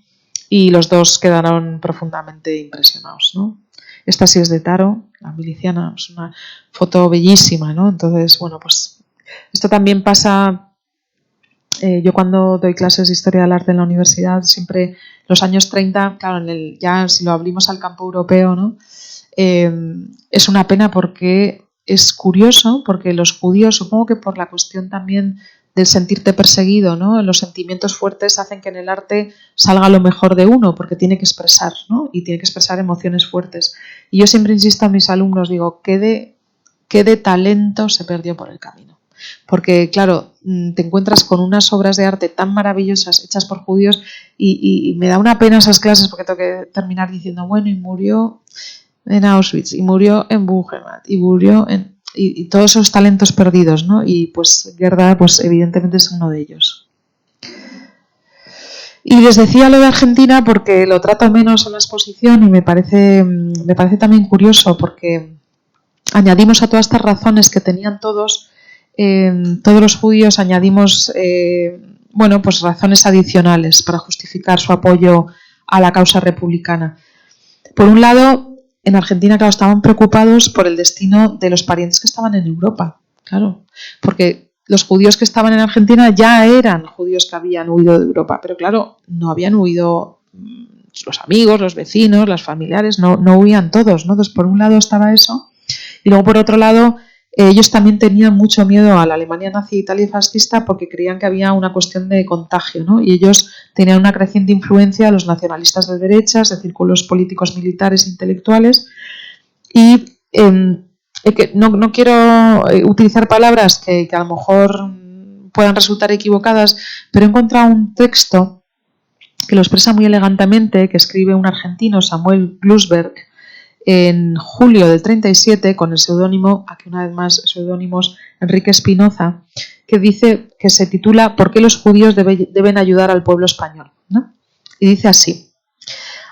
y los dos quedaron profundamente impresionados, ¿no? Esta sí es de Taro, la miliciana, es una foto bellísima, ¿no? Entonces, bueno, pues esto también pasa. Yo cuando doy clases de Historia del Arte en la universidad, siempre los años 30, claro, ya si lo abrimos al campo europeo, ¿no? Es una pena porque es curioso, porque los judíos, supongo que por la cuestión también del sentirte perseguido, ¿no? Los sentimientos fuertes hacen que en el arte salga lo mejor de uno, porque tiene que expresar, ¿no? Y tiene que expresar emociones fuertes. Y yo siempre insisto a mis alumnos, digo, ¿qué de talento se perdió por el camino? Porque, claro, te encuentras con unas obras de arte tan maravillosas hechas por judíos, y me da una pena esas clases, porque tengo que terminar diciendo, bueno, y murió en Auschwitz, y murió en Buchenwald, y murió y todos esos talentos perdidos, ¿no? Y pues Gerda, pues evidentemente es uno de ellos. Y les decía lo de Argentina porque lo trato menos en la exposición, y me parece también curioso, porque añadimos a todas estas razones que tenían todos los judíos, añadimos pues razones adicionales para justificar su apoyo a la causa republicana. Por un lado, en Argentina, claro, estaban preocupados por el destino de los parientes que estaban en Europa, claro, porque los judíos que estaban en Argentina ya eran judíos que habían huido de Europa, pero claro, no habían huido los amigos, los vecinos, los familiares, no huían todos, ¿no? Entonces, por un lado estaba eso, y luego por otro lado, ellos también tenían mucho miedo a la Alemania nazi, Italia fascista, porque creían que había una cuestión de contagio, ¿no? Y ellos tenían una creciente influencia de los nacionalistas de derechas, de círculos políticos, militares, intelectuales. Y no quiero utilizar palabras que a lo mejor puedan resultar equivocadas, pero he encontrado un texto que lo expresa muy elegantemente, que escribe un argentino, Samuel Glusberg, en julio del 37, con el seudónimo, aquí una vez más seudónimos, Enrique Espinoza, que dice, que se titula ¿Por qué los judíos deben ayudar al pueblo español? ¿No? Y dice así: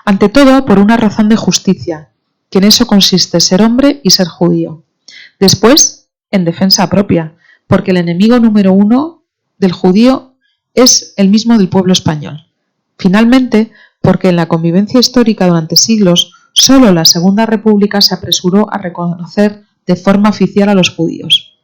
ante todo, por una razón de justicia, que en eso consiste ser hombre y ser judío. Después, en defensa propia, porque el enemigo número 1 del judío es el mismo del pueblo español. Finalmente, porque en la convivencia histórica durante siglos, solo la Segunda República se apresuró a reconocer de forma oficial a los judíos.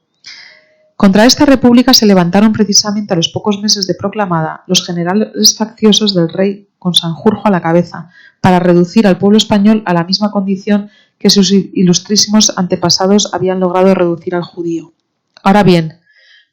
Contra esta república se levantaron precisamente a los pocos meses de proclamada los generales facciosos del rey con Sanjurjo a la cabeza, para reducir al pueblo español a la misma condición que sus ilustrísimos antepasados habían logrado reducir al judío. Ahora bien,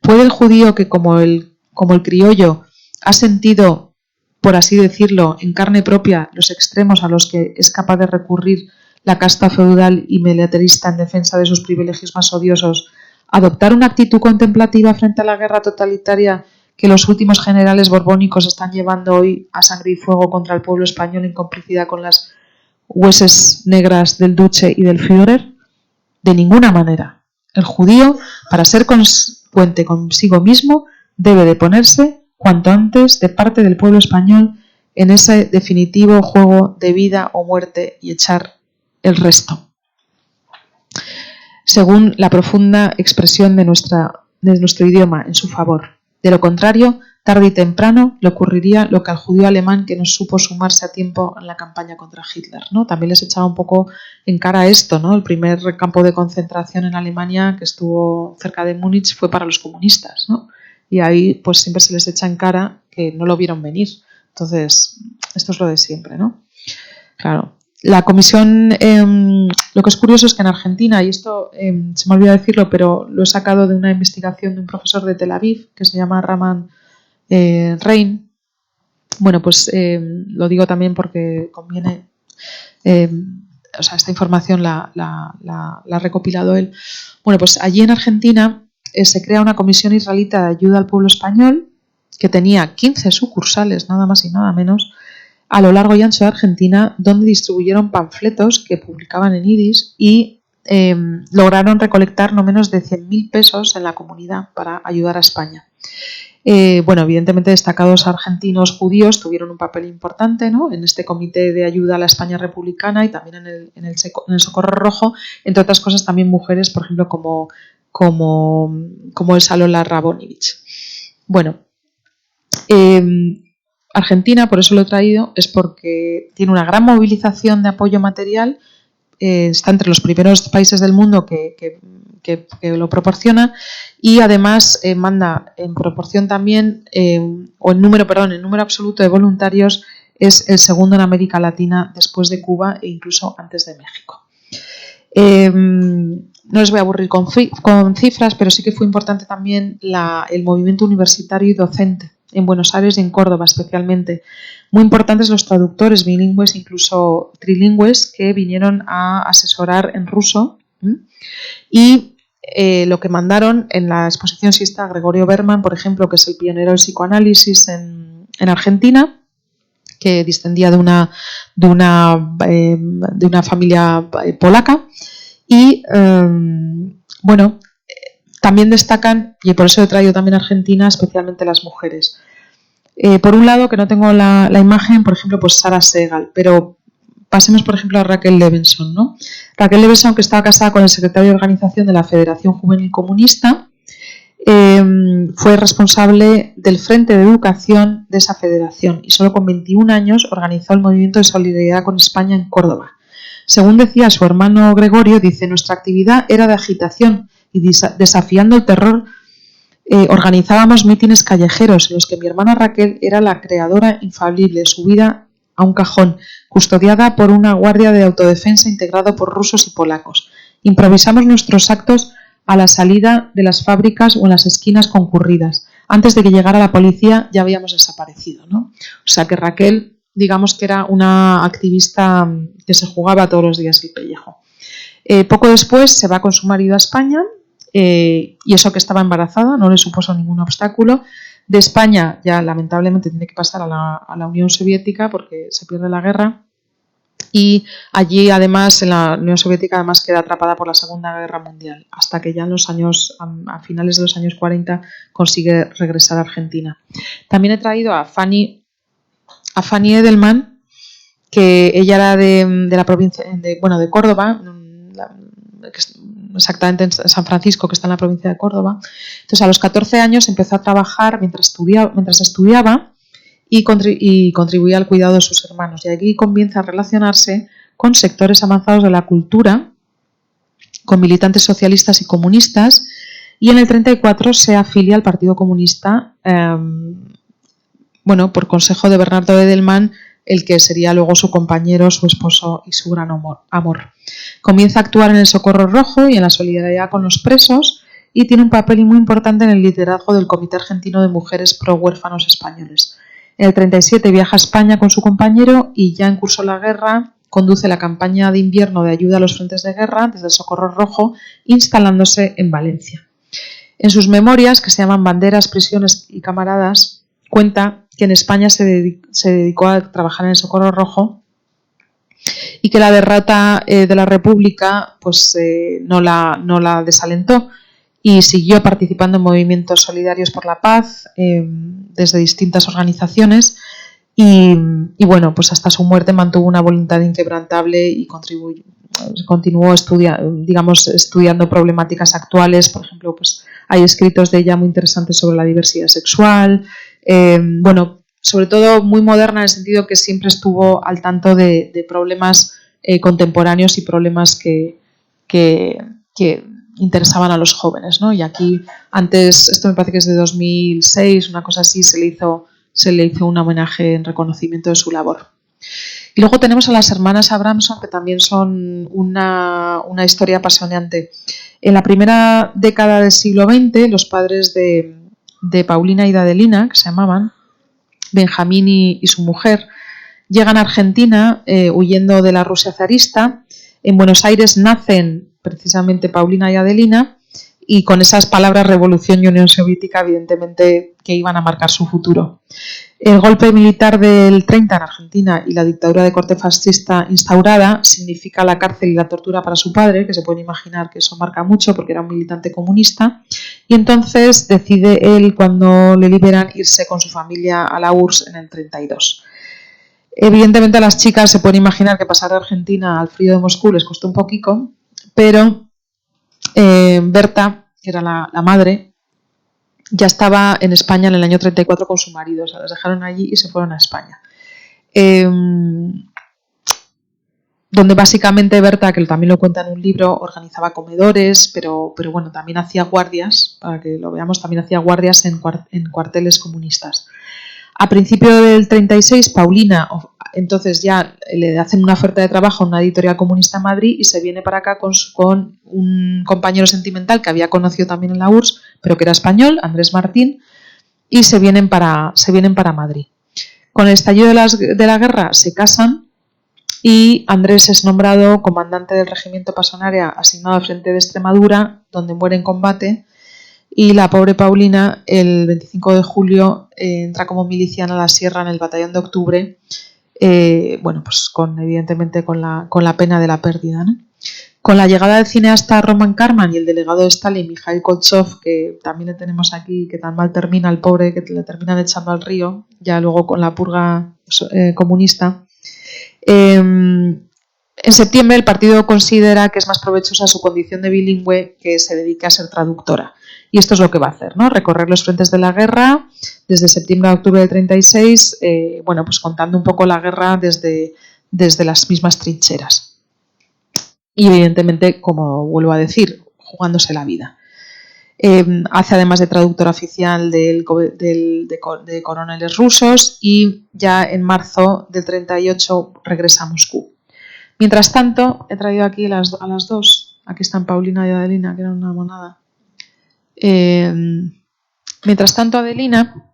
¿puede el judío que como el criollo ha sentido, por así decirlo, en carne propia los extremos a los que es capaz de recurrir la casta feudal y militarista en defensa de sus privilegios más odiosos, adoptar una actitud contemplativa frente a la guerra totalitaria que los últimos generales borbónicos están llevando hoy a sangre y fuego contra el pueblo español en complicidad con las huestes negras del Duce y del Führer? De ninguna manera. El judío, para ser consecuente consigo mismo, debe de ponerse cuanto antes de parte del pueblo español en ese definitivo juego de vida o muerte y echar el resto, según la profunda expresión de nuestro idioma en su favor. De lo contrario, tarde y temprano le ocurriría lo que al judío alemán que no supo sumarse a tiempo en la campaña contra Hitler, ¿no? También les echaba un poco en cara esto, ¿no? El primer campo de concentración en Alemania que estuvo cerca de Múnich fue para los comunistas, ¿no? Y ahí pues siempre se les echa en cara que no lo vieron venir. Entonces, esto es lo de siempre, ¿no? Claro. La comisión, lo que es curioso es que en Argentina, y esto se me olvidó decirlo, pero lo he sacado de una investigación de un profesor de Tel Aviv que se llama Raman Rein. Bueno, pues lo digo también porque conviene, o sea, esta información la ha recopilado él. Bueno, pues allí en Argentina se crea una comisión israelita de ayuda al pueblo español que tenía 15 sucursales, nada más y nada menos, a lo largo y ancho de Argentina, donde distribuyeron panfletos que publicaban en yiddish y lograron recolectar no menos de 100.000 pesos en la comunidad para ayudar a España. Bueno, evidentemente destacados argentinos judíos tuvieron un papel importante, ¿no?, en este comité de ayuda a la España republicana y también en el Socorro Rojo, entre otras cosas también mujeres, por ejemplo, como Elsa Lola Rabonevich. Bueno, Argentina, por eso lo he traído, es porque tiene una gran movilización de apoyo material, está entre los primeros países del mundo que lo proporciona y además manda en proporción también, o en número absoluto de voluntarios, es el segundo en América Latina después de Cuba e incluso antes de México. No les voy a aburrir con cifras, pero sí que fue importante también el movimiento universitario y docente en Buenos Aires y en Córdoba especialmente. Muy importantes los traductores bilingües, incluso trilingües, que vinieron a asesorar en ruso. Y lo que mandaron en la exposición sí está Gregorio Berman, por ejemplo, que es el pionero del psicoanálisis en Argentina, que descendía de una familia polaca. Y bueno, también destacan, y por eso he traído también a Argentina, especialmente las mujeres. Por un lado, que no tengo la imagen, por ejemplo, pues Sara Segal, pero pasemos, por ejemplo, a Raquel Levinson, ¿no? Raquel Levinson, que estaba casada con el secretario de organización de la Federación Juvenil Comunista, fue responsable del Frente de Educación de esa federación y solo con 21 años organizó el movimiento de solidaridad con España en Córdoba. Según decía su hermano Gregorio, dice, nuestra actividad era de agitación y desafiando el terror organizábamos mítines callejeros en los que mi hermana Raquel era la creadora infalible, subida a un cajón, custodiada por una guardia de autodefensa integrado por rusos y polacos. Improvisamos nuestros actos a la salida de las fábricas o en las esquinas concurridas. Antes de que llegara la policía ya habíamos desaparecido, ¿no? O sea que Raquel, digamos que era una activista que se jugaba todos los días el pellejo. Poco después se va con su marido a España, y eso que estaba embarazada no le supuso ningún obstáculo. De España ya lamentablemente tiene que pasar a la Unión Soviética porque se pierde la guerra y allí además en la Unión Soviética además queda atrapada por la Segunda Guerra Mundial hasta que ya en los años, a finales de los años 40 consigue regresar a Argentina. También he traído a Fanny Edelman, que ella era de la provincia de Córdoba, exactamente en San Francisco, que está en la provincia de Córdoba. Entonces, a los 14 años empezó a trabajar mientras estudiaba y contribuía al cuidado de sus hermanos. Y aquí comienza a relacionarse con sectores avanzados de la cultura, con militantes socialistas y comunistas, y en el 34 se afilia al Partido Comunista, por consejo de Bernardo Edelman, el que sería luego su compañero, su esposo y su gran amor. Comienza a actuar en el Socorro Rojo y en la solidaridad con los presos y tiene un papel muy importante en el liderazgo del Comité Argentino de Mujeres Pro Huérfanos Españoles. En el 37 viaja a España con su compañero y ya en curso la guerra conduce la campaña de invierno de ayuda a los frentes de guerra desde el Socorro Rojo, instalándose en Valencia. En sus memorias, que se llaman Banderas, Prisiones y Camaradas, cuenta que en España se dedicó a trabajar en el Socorro Rojo y que la derrota de la República no la desalentó y siguió participando en movimientos solidarios por la paz desde distintas organizaciones y hasta su muerte mantuvo una voluntad inquebrantable y continuó estudiando problemáticas actuales. Por ejemplo, hay escritos de ella muy interesantes sobre la diversidad sexual, sobre todo muy moderna en el sentido que siempre estuvo al tanto de problemas contemporáneos y problemas que interesaban a los jóvenes, ¿no? Y aquí antes, esto me parece que es de 2006, una cosa así, se le hizo un homenaje en reconocimiento de su labor. Y luego tenemos a las hermanas Abramson, que también son una historia apasionante. En la primera década del siglo XX, los padres de Paulina y de Adelina, que se llamaban, Benjamín y su mujer, llegan a Argentina huyendo de la Rusia zarista. En Buenos Aires nacen precisamente Paulina y Adelina y con esas palabras revolución y Unión Soviética evidentemente que iban a marcar su futuro. El golpe militar del 30 en Argentina y la dictadura de corte fascista instaurada significa la cárcel y la tortura para su padre, que se pueden imaginar que eso marca mucho porque era un militante comunista, y entonces decide él, cuando le liberan, irse con su familia a la URSS en el 32. Evidentemente a las chicas se pueden imaginar que pasar de Argentina al frío de Moscú les costó un poquito, pero Berta, que era la madre, ya estaba en España en el año 34 con su marido, o sea, las dejaron allí y se fueron a España. Donde básicamente Berta, que también lo cuenta en un libro, organizaba comedores, pero también hacía guardias, para que lo veamos, también hacía guardias en cuarteles comunistas. A principio del 36, Paulina, entonces ya le hacen una oferta de trabajo a una editorial comunista en Madrid y se viene para acá con un compañero sentimental que había conocido también en la URSS, pero que era español, Andrés Martín, y se vienen para Madrid. Con el estallido de la guerra se casan y Andrés es nombrado comandante del regimiento Pasionaria asignado al frente de Extremadura, donde muere en combate. Y la pobre Paulina, el 25 de julio, entra como miliciana a la sierra en el batallón de octubre, evidentemente con la pena de la pérdida, ¿no? Con la llegada del cineasta Roman Karman y el delegado de Stalin, Mikhail Koltsov, que también le tenemos aquí, que tan mal termina el pobre, que le terminan echando al río, ya luego con la purga comunista. En septiembre el partido considera que es más provechosa su condición de bilingüe que se dedique a ser traductora. Y esto es lo que va a hacer, ¿no? Recorrer los frentes de la guerra desde septiembre a octubre de 36, contando un poco la guerra desde las mismas trincheras. Y evidentemente, como vuelvo a decir, jugándose la vida. Hace además de traductora oficial de coroneles rusos y ya en marzo del 38 regresa a Moscú. Mientras tanto, he traído aquí a las dos. Aquí están Paulina y Adelina, que eran una monada. Mientras tanto, Adelina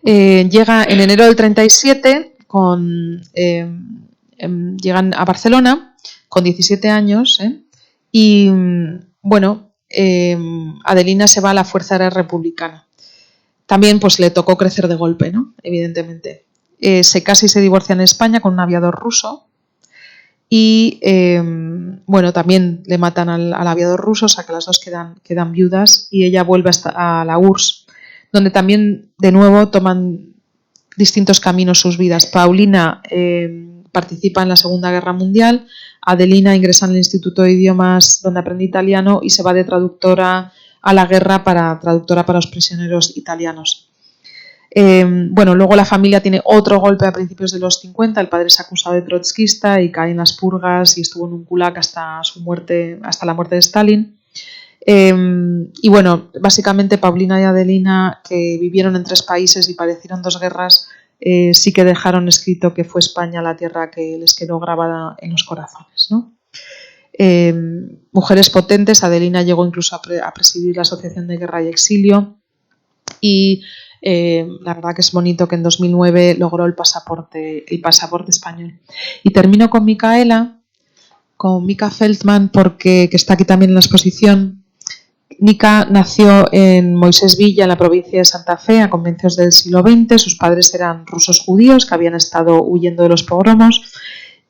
llega en enero del 37 llegan a Barcelona con 17 años y Adelina se va a la Fuerza Aérea Republicana. También le tocó crecer de golpe, ¿no? Evidentemente. Se casa y se divorcia en España con un aviador ruso. Y también le matan al aviador ruso, o sea que las dos quedan viudas y ella vuelve a la URSS, donde también de nuevo toman distintos caminos sus vidas. Paulina participa en la Segunda Guerra Mundial, Adelina ingresa en el Instituto de Idiomas donde aprende italiano y se va de traductora a la guerra traductora para los prisioneros italianos. Luego la familia tiene otro golpe a principios de los 50, el padre es acusado de trotskista y cae en las purgas y estuvo en un gulag hasta la muerte de Stalin. Básicamente Paulina y Adelina, que vivieron en 3 países y padecieron 2 guerras, sí que dejaron escrito que fue España la tierra que les quedó grabada en los corazones, ¿no? Mujeres potentes, Adelina llegó incluso a presidir la Asociación de Guerra y Exilio y la verdad que es bonito que en 2009 logró el pasaporte español. Y termino con Mica Feldman, que está aquí también en la exposición. Mica nació en Moisés Villa, en la provincia de Santa Fe, a comienzos del siglo XX. Sus padres eran rusos judíos que habían estado huyendo de los pogromos.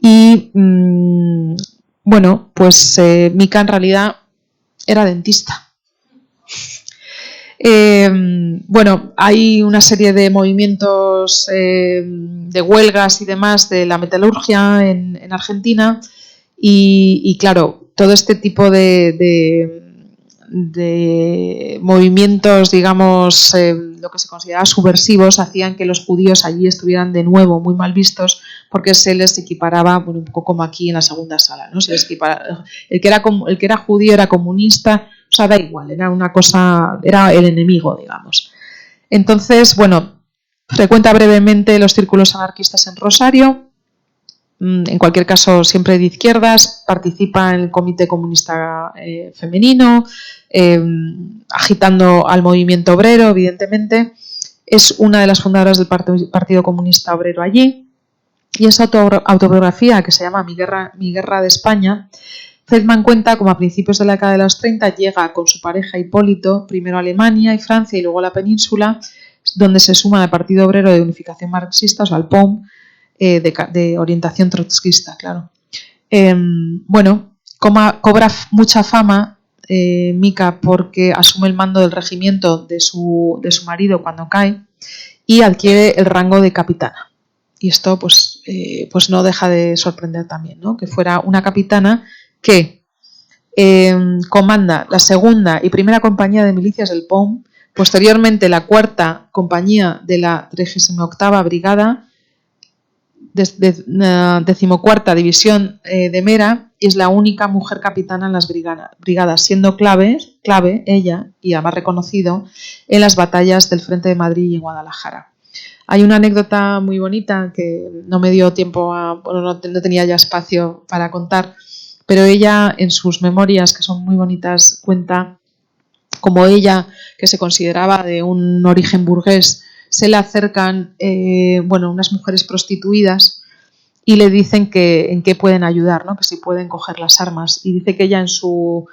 Y Mica en realidad era dentista. Hay una serie de movimientos de huelgas y demás de la metalurgia en Argentina y claro, todo este tipo de movimientos, digamos, lo que se considera subversivos, hacían que los judíos allí estuvieran de nuevo muy mal vistos porque se les equiparaba, un poco como aquí en la segunda sala, ¿no? Se les equiparaba, el que era judío era comunista, o sea, da igual, era el enemigo, digamos. Entonces, frecuenta brevemente los círculos anarquistas en Rosario. En cualquier caso, siempre de izquierdas, participa en el Comité Comunista Femenino, agitando al movimiento obrero, evidentemente. Es una de las fundadoras del Partido Comunista Obrero allí. Y esa autobiografía, que se llama Mi guerra de España, Feldman cuenta como a principios de la década de los 30 llega con su pareja Hipólito, primero a Alemania y Francia y luego a la península, donde se suma al Partido Obrero de Unificación Marxista, o sea, al POM, de orientación trotskista, claro. Cobra mucha fama Mica porque asume el mando del regimiento de su marido cuando cae y adquiere el rango de capitana. Y esto pues no deja de sorprender también, ¿no? Que fuera una capitana que comanda la 2ª y 1ª compañía de milicias del POM, posteriormente la 4ª compañía de la 38ª Brigada, 14ª División de Mera, y es la única mujer capitana en las brigadas, siendo clave ella, y además reconocido, en las batallas del Frente de Madrid y en Guadalajara. Hay una anécdota muy bonita que no me dio tiempo no tenía ya espacio para contar, pero ella en sus memorias, que son muy bonitas, cuenta como ella, que se consideraba de un origen burgués, se le acercan unas mujeres prostituidas y le dicen que en qué pueden ayudar, ¿no? Que si pueden coger las armas. Y dice que ella en su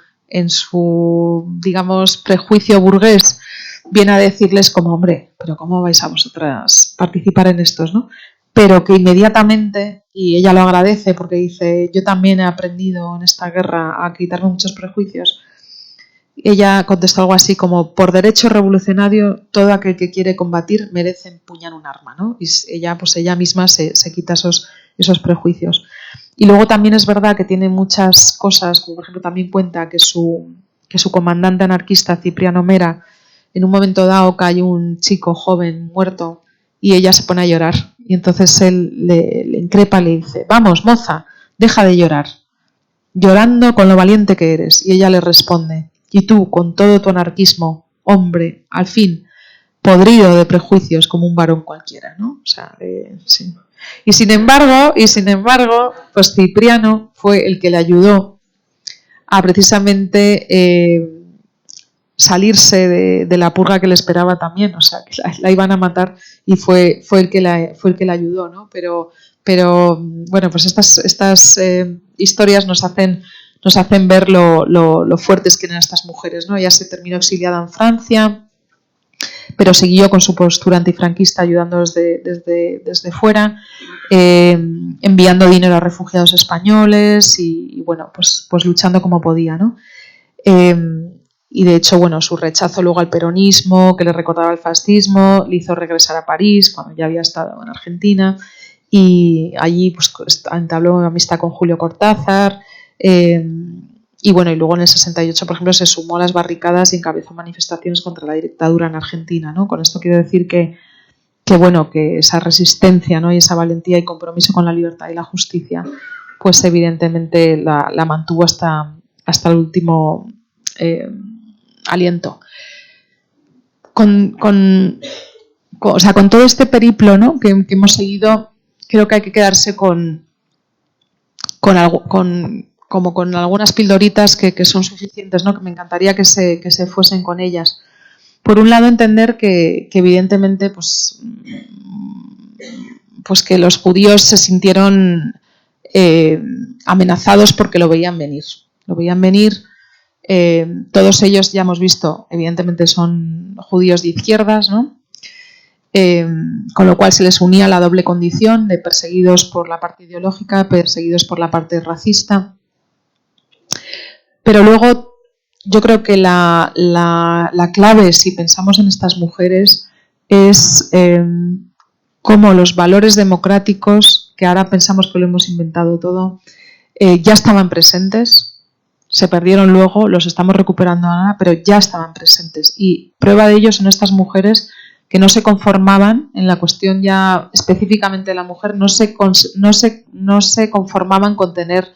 digamos, prejuicio burgués viene a decirles como, hombre, pero ¿cómo vais a vosotras participar en estos, no? Pero que inmediatamente, y ella lo agradece porque dice, yo también he aprendido en esta guerra a quitarme muchos prejuicios, ella contestó algo así como, por derecho revolucionario, todo aquel que quiere combatir merece empuñar un arma, ¿no? Y ella misma se quita esos prejuicios. Y luego también es verdad que tiene muchas cosas, como por ejemplo también cuenta que su comandante anarquista, Cipriano Mera, en un momento dado cae un chico joven muerto y ella se pone a llorar. Y entonces él le increpa, le dice, vamos, moza, deja de llorar, llorando con lo valiente que eres. Y ella le responde, y tú, con todo tu anarquismo, hombre, al fin, podrido de prejuicios como un varón cualquiera, ¿no? O sea, sí. Y sin embargo, pues Cipriano fue el que le ayudó a precisamente salirse de la purga que le esperaba también, o sea, que la iban a matar y fue el que la ayudó, ¿no? Pero bueno, pues estas historias nos hacen ver lo fuertes que eran estas mujeres, ¿no? Ella se terminó exiliada en Francia, pero siguió con su postura antifranquista ayudando desde fuera, enviando dinero a refugiados españoles y bueno, pues luchando como podía, ¿no? Y de hecho, bueno, su rechazo luego al peronismo, que le recordaba el fascismo, le hizo regresar a París cuando ya había estado en Argentina. y allí pues entabló amistad con Julio Cortázar, y bueno, y luego en el 68, por ejemplo, se sumó a las barricadas y encabezó manifestaciones contra la dictadura en Argentina, ¿no? Con esto quiero decir que bueno, que esa resistencia, ¿no? Y esa valentía y compromiso con la libertad y la justicia, pues evidentemente la mantuvo hasta el último aliento. Con todo este periplo, ¿no? que hemos seguido, creo que hay que quedarse con algunas pildoritas que son suficientes, ¿no? Que me encantaría que se fuesen con ellas. Por un lado, entender que evidentemente pues que los judíos se sintieron amenazados porque lo veían venir. Lo veían venir. Todos ellos, ya hemos visto, evidentemente son judíos de izquierdas, ¿no? Con lo cual se les unía la doble condición de perseguidos por la parte ideológica, perseguidos por la parte racista. Pero luego yo creo que la clave, si pensamos en estas mujeres, es cómo los valores democráticos, que ahora pensamos que lo hemos inventado todo, ya estaban presentes, se perdieron luego, los estamos recuperando ahora, pero ya estaban presentes. Y prueba de ello son estas mujeres que no se conformaban, en la cuestión ya específicamente de la mujer, no se conformaban con tener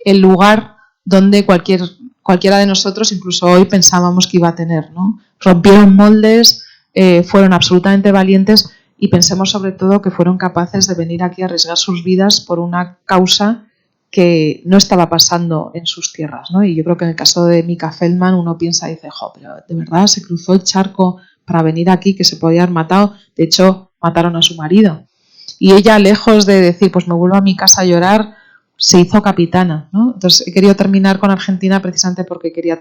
el lugar donde cualquiera de nosotros, incluso hoy, pensábamos que iba a tener, ¿no? Rompieron moldes, fueron absolutamente valientes y pensemos sobre todo que fueron capaces de venir aquí a arriesgar sus vidas por una causa que no estaba pasando en sus tierras, ¿no? Y yo creo que en el caso de Mika Feldman uno piensa y dice, pero de verdad se cruzó el charco para venir aquí, que se podía haber matado. De hecho, mataron a su marido. Y ella, lejos de decir, pues me vuelvo a mi casa a llorar, se hizo capitana, ¿no? Entonces he querido terminar con Argentina precisamente porque quería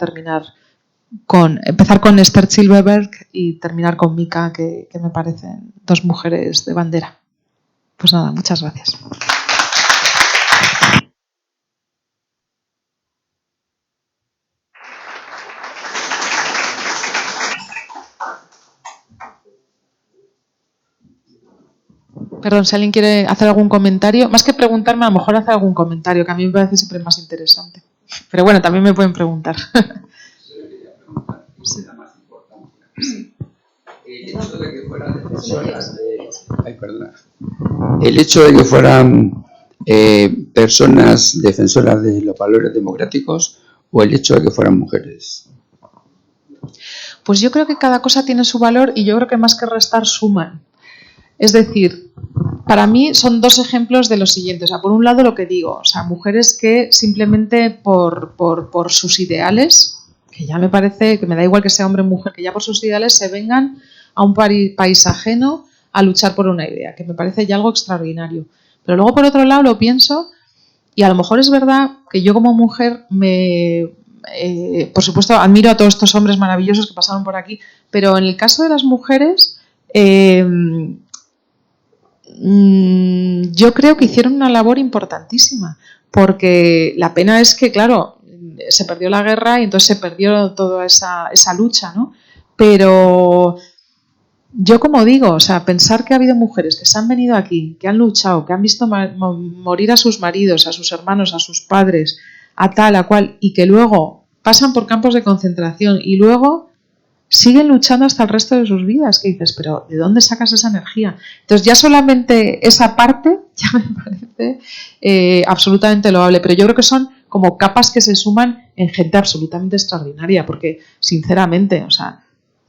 empezar con Esther Silberberg y terminar con Mika, que me parecen dos mujeres de bandera. Pues nada, muchas gracias. Perdón, si alguien quiere hacer algún comentario, más que preguntarme, a lo mejor hacer algún comentario, que a mí me parece siempre más interesante. Pero bueno, también me pueden preguntar. Sí. La más importante. El hecho de que fueran defensoras el hecho de que fueran personas defensoras de los valores democráticos o el hecho de que fueran mujeres. Pues yo creo que cada cosa tiene su valor y yo creo que más que restar suman. Es decir, para mí son dos ejemplos de lo siguiente. O sea, por un lado lo que digo, o sea, mujeres que simplemente por sus ideales, que ya me parece, que me da igual que sea hombre o mujer, que ya por sus ideales se vengan a un país ajeno a luchar por una idea, que me parece ya algo extraordinario. Pero luego por otro lado lo pienso y a lo mejor es verdad que yo como mujer por supuesto admiro a todos estos hombres maravillosos que pasaron por aquí, pero en el caso de las mujeres yo creo que hicieron una labor importantísima, porque la pena es que, claro, se perdió la guerra y entonces se perdió toda esa lucha, ¿no? Pero yo, como digo, o sea, pensar que ha habido mujeres que se han venido aquí, que han luchado, que han visto morir a sus maridos, a sus hermanos, a sus padres, a tal, a cual, y que luego pasan por campos de concentración y luego siguen luchando hasta el resto de sus vidas, que dices, pero ¿de dónde sacas esa energía? Entonces ya solamente esa parte ya me parece absolutamente loable, pero yo creo que son como capas que se suman en gente absolutamente extraordinaria, porque sinceramente, o sea,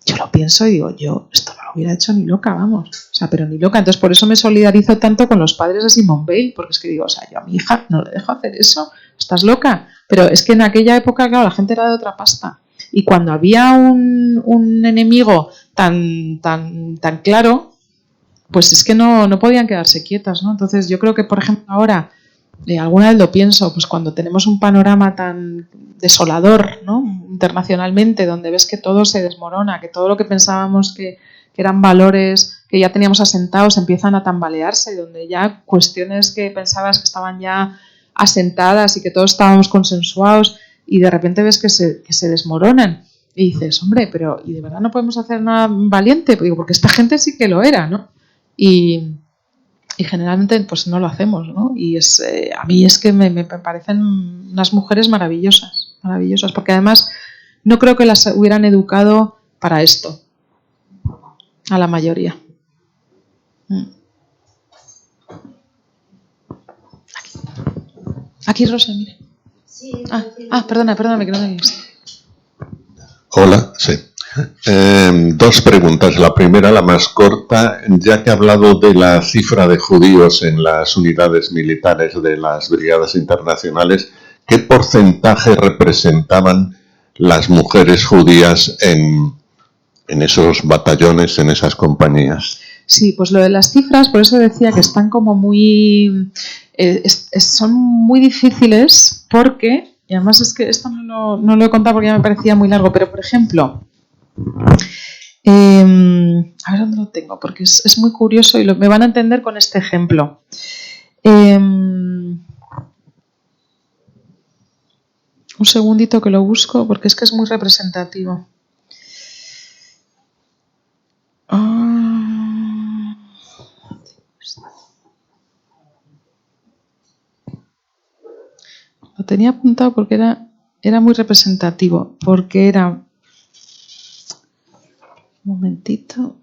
yo lo pienso y digo, yo esto no lo hubiera hecho ni loca, vamos, o sea, pero ni loca. Entonces por eso me solidarizo tanto con los padres de Simone Weil, porque es que digo, o sea, yo a mi hija no le dejo hacer eso, estás loca, pero es que en aquella época, claro, la gente era de otra pasta. Y cuando había un enemigo tan claro, pues es que no podían quedarse quietas, ¿no? Entonces yo creo que, por ejemplo, ahora, alguna vez lo pienso, pues cuando tenemos un panorama tan desolador, ¿no? Internacionalmente, donde ves que todo se desmorona, que todo lo que pensábamos que eran valores que ya teníamos asentados empiezan a tambalearse, donde ya cuestiones que pensabas que estaban ya asentadas y que todos estábamos consensuados, y de repente ves que se desmoronan y dices, hombre, pero ¿y de verdad no podemos hacer nada valiente? Digo, porque esta gente sí que lo era, ¿no? Y Y generalmente pues no lo hacemos, ¿no? Y a mí es que me parecen unas mujeres maravillosas, maravillosas, porque además no creo que las hubieran educado para esto, a la mayoría. Aquí Rosa, mire. Sí, Perdóname, que no me he visto. Hola, sí. Dos preguntas. La primera, la más corta, ya que ha hablado de la cifra de judíos en las unidades militares de las brigadas internacionales, ¿qué porcentaje representaban las mujeres judías en esos batallones, en esas compañías? Sí, pues lo de las cifras, por eso decía que están como muy... son muy difíciles porque, y además es que esto no lo he contado porque ya me parecía muy largo, pero por ejemplo, a ver dónde lo tengo, porque es muy curioso y me van a entender con este ejemplo. Un segundito que lo busco porque es que es muy representativo. Lo tenía apuntado porque era muy representativo, porque era... Un momentito.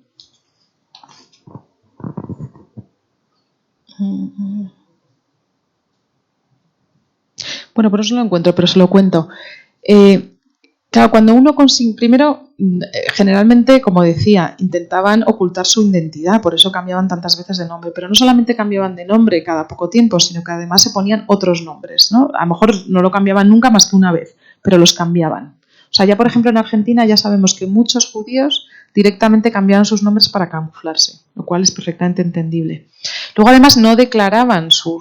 Bueno, por eso lo encuentro, pero se lo cuento. Claro, cuando uno consigue... Primero, generalmente, como decía, intentaban ocultar su identidad, por eso cambiaban tantas veces de nombre. Pero no solamente cambiaban de nombre cada poco tiempo, sino que además se ponían otros nombres, ¿no? A lo mejor no lo cambiaban nunca más que una vez, pero los cambiaban. O sea, ya por ejemplo en Argentina ya sabemos que muchos judíos directamente cambiaban sus nombres para camuflarse, lo cual es perfectamente entendible. Luego además no declaraban su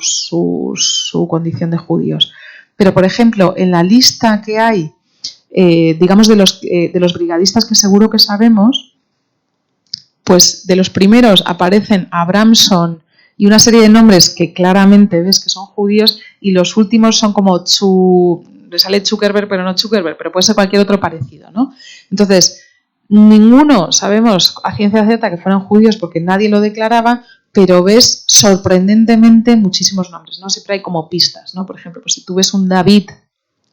condición de judíos. Pero por ejemplo, en la lista que hay, digamos de los brigadistas que seguro que sabemos, pues de los primeros aparecen Abramson y una serie de nombres que claramente ves que son judíos, y los últimos son como le sale Zuckerberg, pero no Zuckerberg, pero puede ser cualquier otro parecido, ¿no? Entonces, ninguno sabemos a ciencia cierta que fueran judíos porque nadie lo declaraba, pero ves sorprendentemente muchísimos nombres, ¿no? Siempre hay como pistas, ¿no? Por ejemplo, pues si tú ves un David,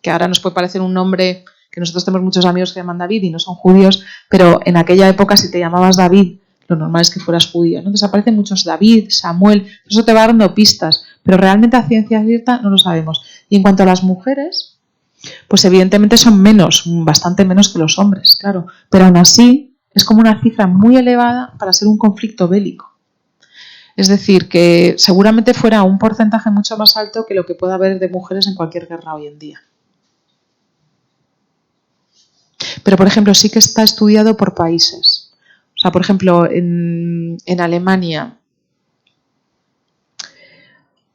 que ahora nos puede parecer un nombre, que nosotros tenemos muchos amigos que se llaman David y no son judíos, pero en aquella época si te llamabas David, lo normal es que fueras judío, ¿no? Entonces aparecen muchos David, Samuel, eso te va dando pistas, pero realmente a ciencia cierta no lo sabemos. Y en cuanto a las mujeres, pues evidentemente son menos, bastante menos que los hombres, claro, pero aún así es como una cifra muy elevada para ser un conflicto bélico. Es decir, que seguramente fuera un porcentaje mucho más alto que lo que pueda haber de mujeres en cualquier guerra hoy en día. Pero, por ejemplo, sí que está estudiado por países. O sea, por ejemplo, en Alemania,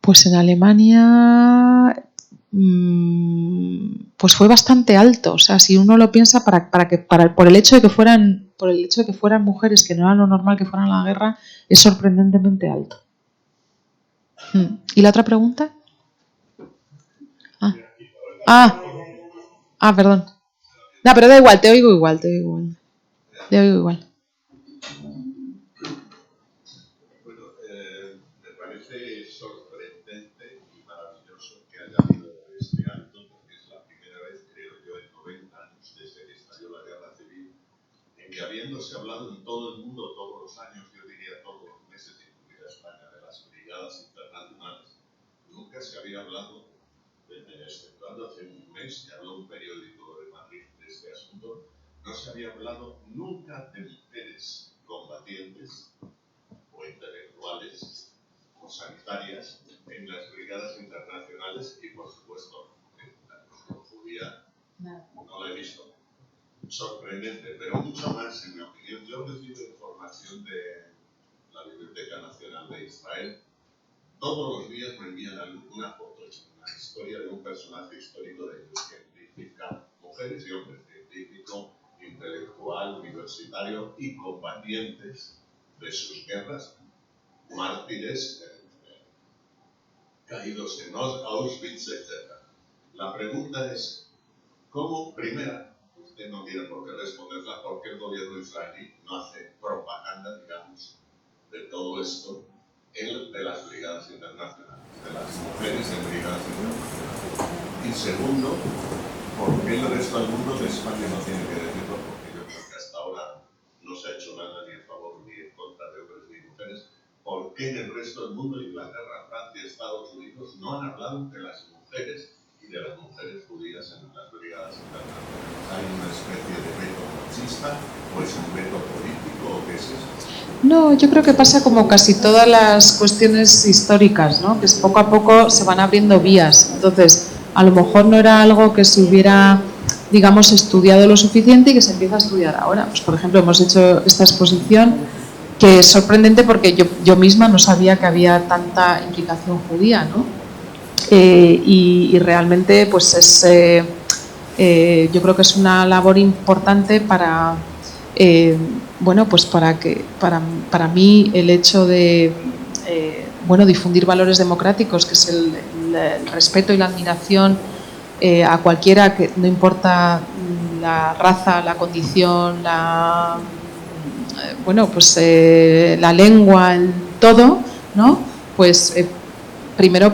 pues en Alemania pues fue bastante alto. O sea, si uno lo piensa, por el hecho de que fueran mujeres, que no era lo normal que fueran a la guerra, es sorprendentemente alto. ¿Y la otra pregunta? Perdón. No, pero da igual, te oigo igual. Bueno, me parece sorprendente y maravilloso que haya habido este acto, porque es la primera vez, creo yo, en 90 años desde que estalló la guerra civil, en que habiéndose hablado en todo el mundo todos los años, yo diría todos los meses, incluida España, de las brigadas internacionales, nunca se había hablado, exceptuando hace un mes que habló un periódico de Madrid de este asunto, no se había hablado nunca de mujeres combatientes o intelectuales o sanitarias en las brigadas internacionales, y por supuesto en la cuestión judía no la he visto. Sorprendente, pero mucho más, en mi opinión. Yo recibo información de la Biblioteca Nacional de Israel. Todos los días me envían alguna foto, una historia de un personaje histórico de ellos, científica, mujeres y hombres, científico, intelectual, universitario y combatientes de sus guerras, mártires, caídos en Auschwitz, etc. La pregunta es, ¿cómo, primera, usted no tiene por qué responderla, porque el gobierno israelí no hace propaganda, digamos, de todo esto, de las brigadas internacionales, de las mujeres en brigadas internacionales. Y segundo, ¿por qué el resto del mundo de España no tiene que decirlo? Porque yo creo que hasta ahora no se ha hecho nada ni a favor ni en contra de hombres ni mujeres. ¿Por qué en el resto del mundo, Inglaterra, Francia, Estados Unidos, no han hablado de las mujeres y de las mujeres judías en las brigadas internacionales? ¿Hay una especie de veto machista o es un veto político o qué es eso? No, yo creo que pasa como casi todas las cuestiones históricas, ¿no? Que poco a poco se van abriendo vías. Entonces, a lo mejor no era algo que se hubiera, digamos, estudiado lo suficiente y que se empieza a estudiar ahora. Pues, por ejemplo, hemos hecho esta exposición que es sorprendente porque yo misma no sabía que había tanta implicación judía, ¿no? Y realmente, pues yo creo que es una labor importante para... bueno, pues para mí el hecho de difundir valores democráticos, que es el respeto y la admiración a cualquiera, que no importa la raza, la condición, la lengua, el todo, ¿no? Pues primero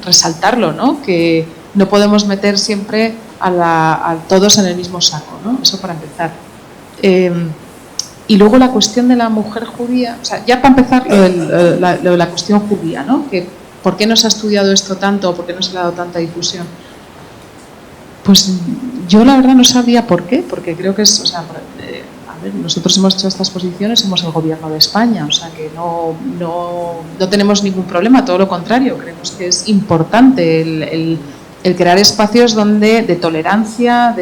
resaltarlo, ¿no? Que no podemos meter siempre a todos en el mismo saco, ¿no? Eso para empezar. Y luego la cuestión de la mujer judía, o sea, ya para empezar lo de la cuestión judía, ¿no? Que ¿por qué no se ha estudiado esto tanto o por qué no se le ha dado tanta difusión? Pues yo la verdad no sabía por qué, porque creo que es, o sea, a ver, nosotros hemos hecho estas exposiciones, somos el gobierno de España, o sea que no tenemos ningún problema, todo lo contrario, creemos que es importante el crear espacios de tolerancia,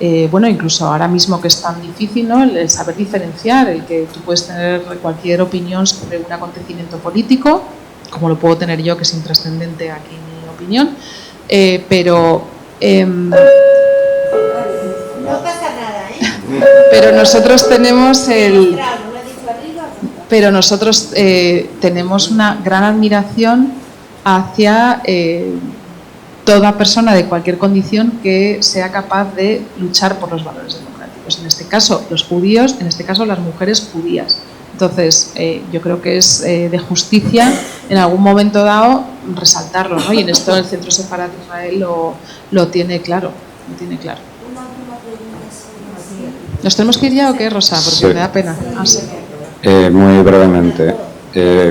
incluso ahora mismo que es tan difícil, ¿no? El saber diferenciar, el que tú puedes tener cualquier opinión sobre un acontecimiento político, como lo puedo tener yo, que es intrascendente aquí mi opinión, pero no pasa nada, pero nosotros tenemos tenemos una gran admiración hacia toda persona de cualquier condición que sea capaz de luchar por los valores democráticos. En este caso, los judíos, en este caso, las mujeres judías. Entonces, yo creo que es de justicia en algún momento dado resaltarlo, ¿no? Y en esto el Centro Sefarad de Israel lo tiene claro. Lo tiene claro. Una última pregunta. ¿Nos tenemos que ir ya o qué, Rosa? Porque Sí. me da pena. Ah, sí. Muy brevemente.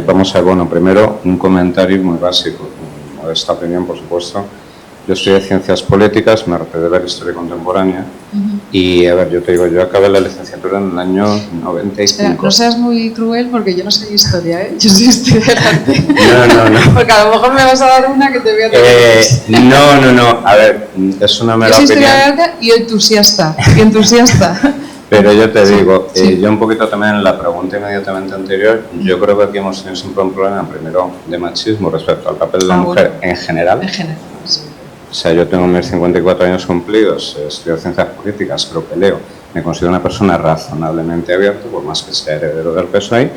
Vamos a ver, bueno, primero un comentario muy básico, modesta opinión, por supuesto. Yo estudié Ciencias Políticas, me harté de ver Historia Contemporánea y, a ver, yo te digo, yo acabé la licenciatura en el año 95. Espera, no seas muy cruel porque yo no soy historia, ¿eh? Yo soy estudiante. No. Porque a lo mejor me vas a dar una que te voy a tener. No. A ver, es una mera Yo soy opinión. historiadora y entusiasta. Pero yo te digo, sí. yo un poquito también en la pregunta inmediatamente anterior, yo creo que aquí hemos tenido siempre un problema, primero, de machismo respecto al papel de la mujer en general. En general, sí. O sea, yo tengo mis 54 años cumplidos, estudio ciencias políticas, creo que leo, me considero una persona razonablemente abierta, por más que sea heredero del PSOE,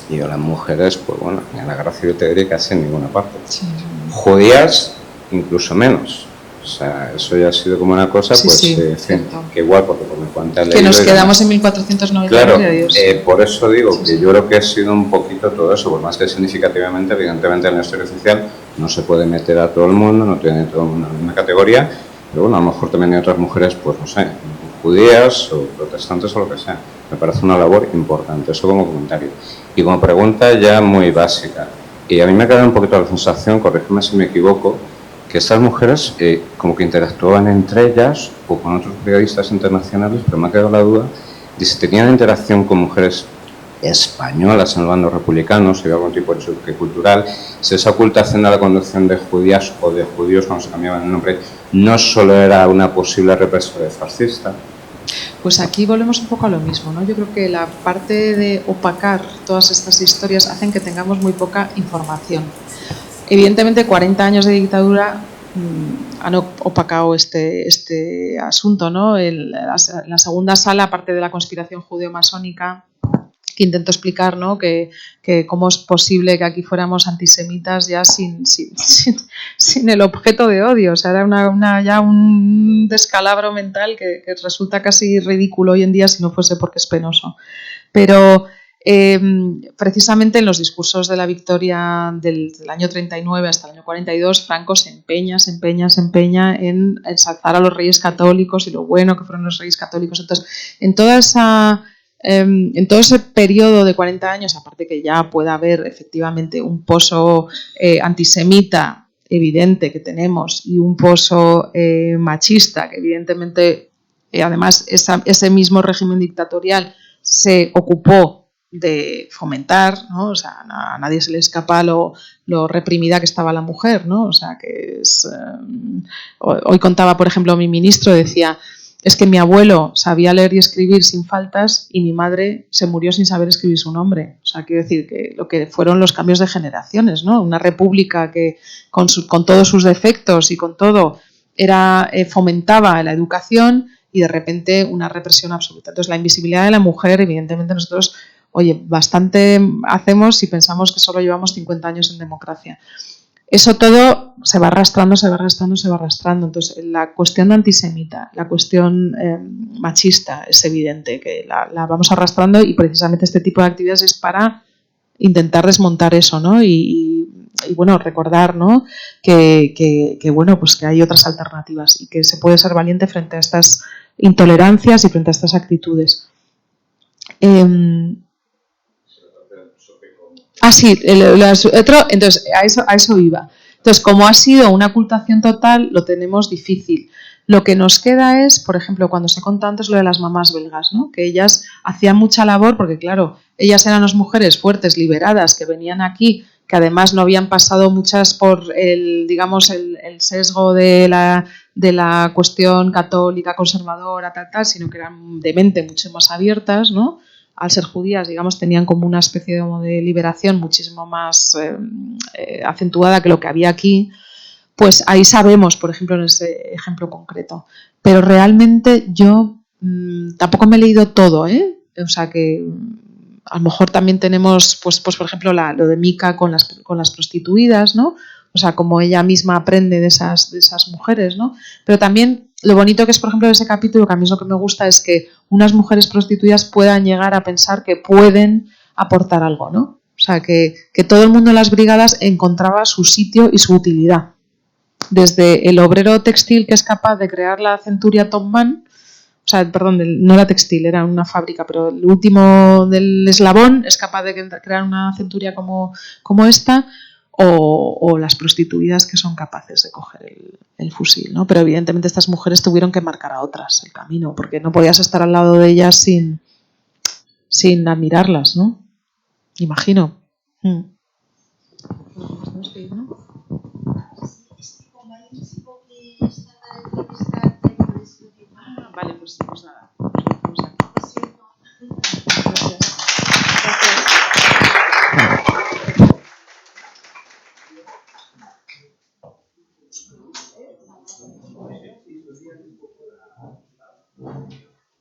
y yo las mujeres, pues bueno, en la gracia yo te diría casi en ninguna parte. Sí. Judías, incluso menos. O sea, eso ya ha sido como una cosa, pues, que igual, porque por mi cuenta que nos quedamos en 1490. Claro, Dios. por eso digo que yo creo que ha sido un poquito todo eso, por más que significativamente, evidentemente en la historia oficial no se puede meter a todo el mundo, no tiene todo el mundo en la misma categoría, pero bueno, a lo mejor también hay otras mujeres, pues no sé, judías o protestantes o lo que sea. Me parece una labor importante, eso como comentario. Y como pregunta ya muy básica, y a mí me ha quedado un poquito la sensación, corrígeme si me equivoco, que estas mujeres como que interactuaban entre ellas o con otros periodistas internacionales, pero me ha quedado la duda de si tenían interacción con mujeres españolas en el bando republicano, si había algún tipo de choque cultural, si esa ocultación de la conducción de judías o de judíos cuando se cambiaban el nombre no solo era una posible represión fascista. Pues aquí volvemos un poco a lo mismo, ¿no? Yo creo que la parte de opacar todas estas historias hacen que tengamos muy poca información. Evidentemente 40 años de dictadura han opacado este asunto, ¿no? La segunda sala, aparte de la conspiración judeo-masónica, que intento explicar, ¿no? Que cómo es posible que aquí fuéramos antisemitas ya sin el objeto de odio. O sea, era ya un descalabro mental que resulta casi ridículo hoy en día si no fuese porque es penoso. Pero precisamente en los discursos de la victoria del año 39 hasta el año 42, Franco se empeña en ensalzar a los reyes católicos y lo bueno que fueron los reyes católicos. Entonces, en todo ese periodo de 40 años, aparte que ya pueda haber efectivamente un pozo antisemita evidente que tenemos y un pozo machista que evidentemente, además ese mismo régimen dictatorial se ocupó de fomentar, ¿no? O sea, a nadie se le escapa lo reprimida que estaba la mujer, ¿no? O sea, que es... hoy contaba, por ejemplo, mi ministro, decía, es que mi abuelo sabía leer y escribir sin faltas y mi madre se murió sin saber escribir su nombre. O sea, quiero decir que lo que fueron los cambios de generaciones, ¿no? Una república que con todos sus defectos y con todo fomentaba la educación y de repente una represión absoluta. Entonces, la invisibilidad de la mujer, evidentemente nosotros... Oye, bastante hacemos si pensamos que solo llevamos 50 años en democracia. Eso todo se va arrastrando. Entonces, la cuestión antisemita, la cuestión machista es evidente que la vamos arrastrando y precisamente este tipo de actividades es para intentar desmontar eso, ¿no? Y bueno, recordar, ¿no? que bueno, pues que hay otras alternativas y que se puede ser valiente frente a estas intolerancias y frente a estas actitudes. Sí, entonces a eso iba. Entonces, como ha sido una ocultación total, lo tenemos difícil. Lo que nos queda es, por ejemplo, cuando se contó antes lo de las mamás belgas, ¿no? Que ellas hacían mucha labor, porque claro, ellas eran las mujeres fuertes, liberadas, que venían aquí, que además no habían pasado muchas por el sesgo de la cuestión católica, conservadora, tal, sino que eran de mente mucho más abiertas, ¿no? Al ser judías, digamos, tenían como una especie de liberación muchísimo más acentuada que lo que había aquí, pues ahí sabemos, por ejemplo, en ese ejemplo concreto. Pero realmente yo tampoco me he leído todo, O sea que a lo mejor también tenemos, pues por ejemplo, lo de Mica con las prostituidas, ¿no? O sea, como ella misma aprende de esas mujeres, ¿no? Pero también lo bonito que es, por ejemplo, de ese capítulo, que a mí es lo que me gusta, es que unas mujeres prostituidas puedan llegar a pensar que pueden aportar algo, ¿no? O sea, que todo el mundo en las brigadas encontraba su sitio y su utilidad. Desde el obrero textil que es capaz de crear la centuria Topman, o sea, perdón, no era textil, era una fábrica, pero el último del eslabón es capaz de crear una centuria como esta, o las prostituidas que son capaces de coger el fusil, ¿no? Pero evidentemente estas mujeres tuvieron que marcar a otras el camino, porque no podías estar al lado de ellas sin admirarlas, ¿no? Imagino. Vale, pues nada.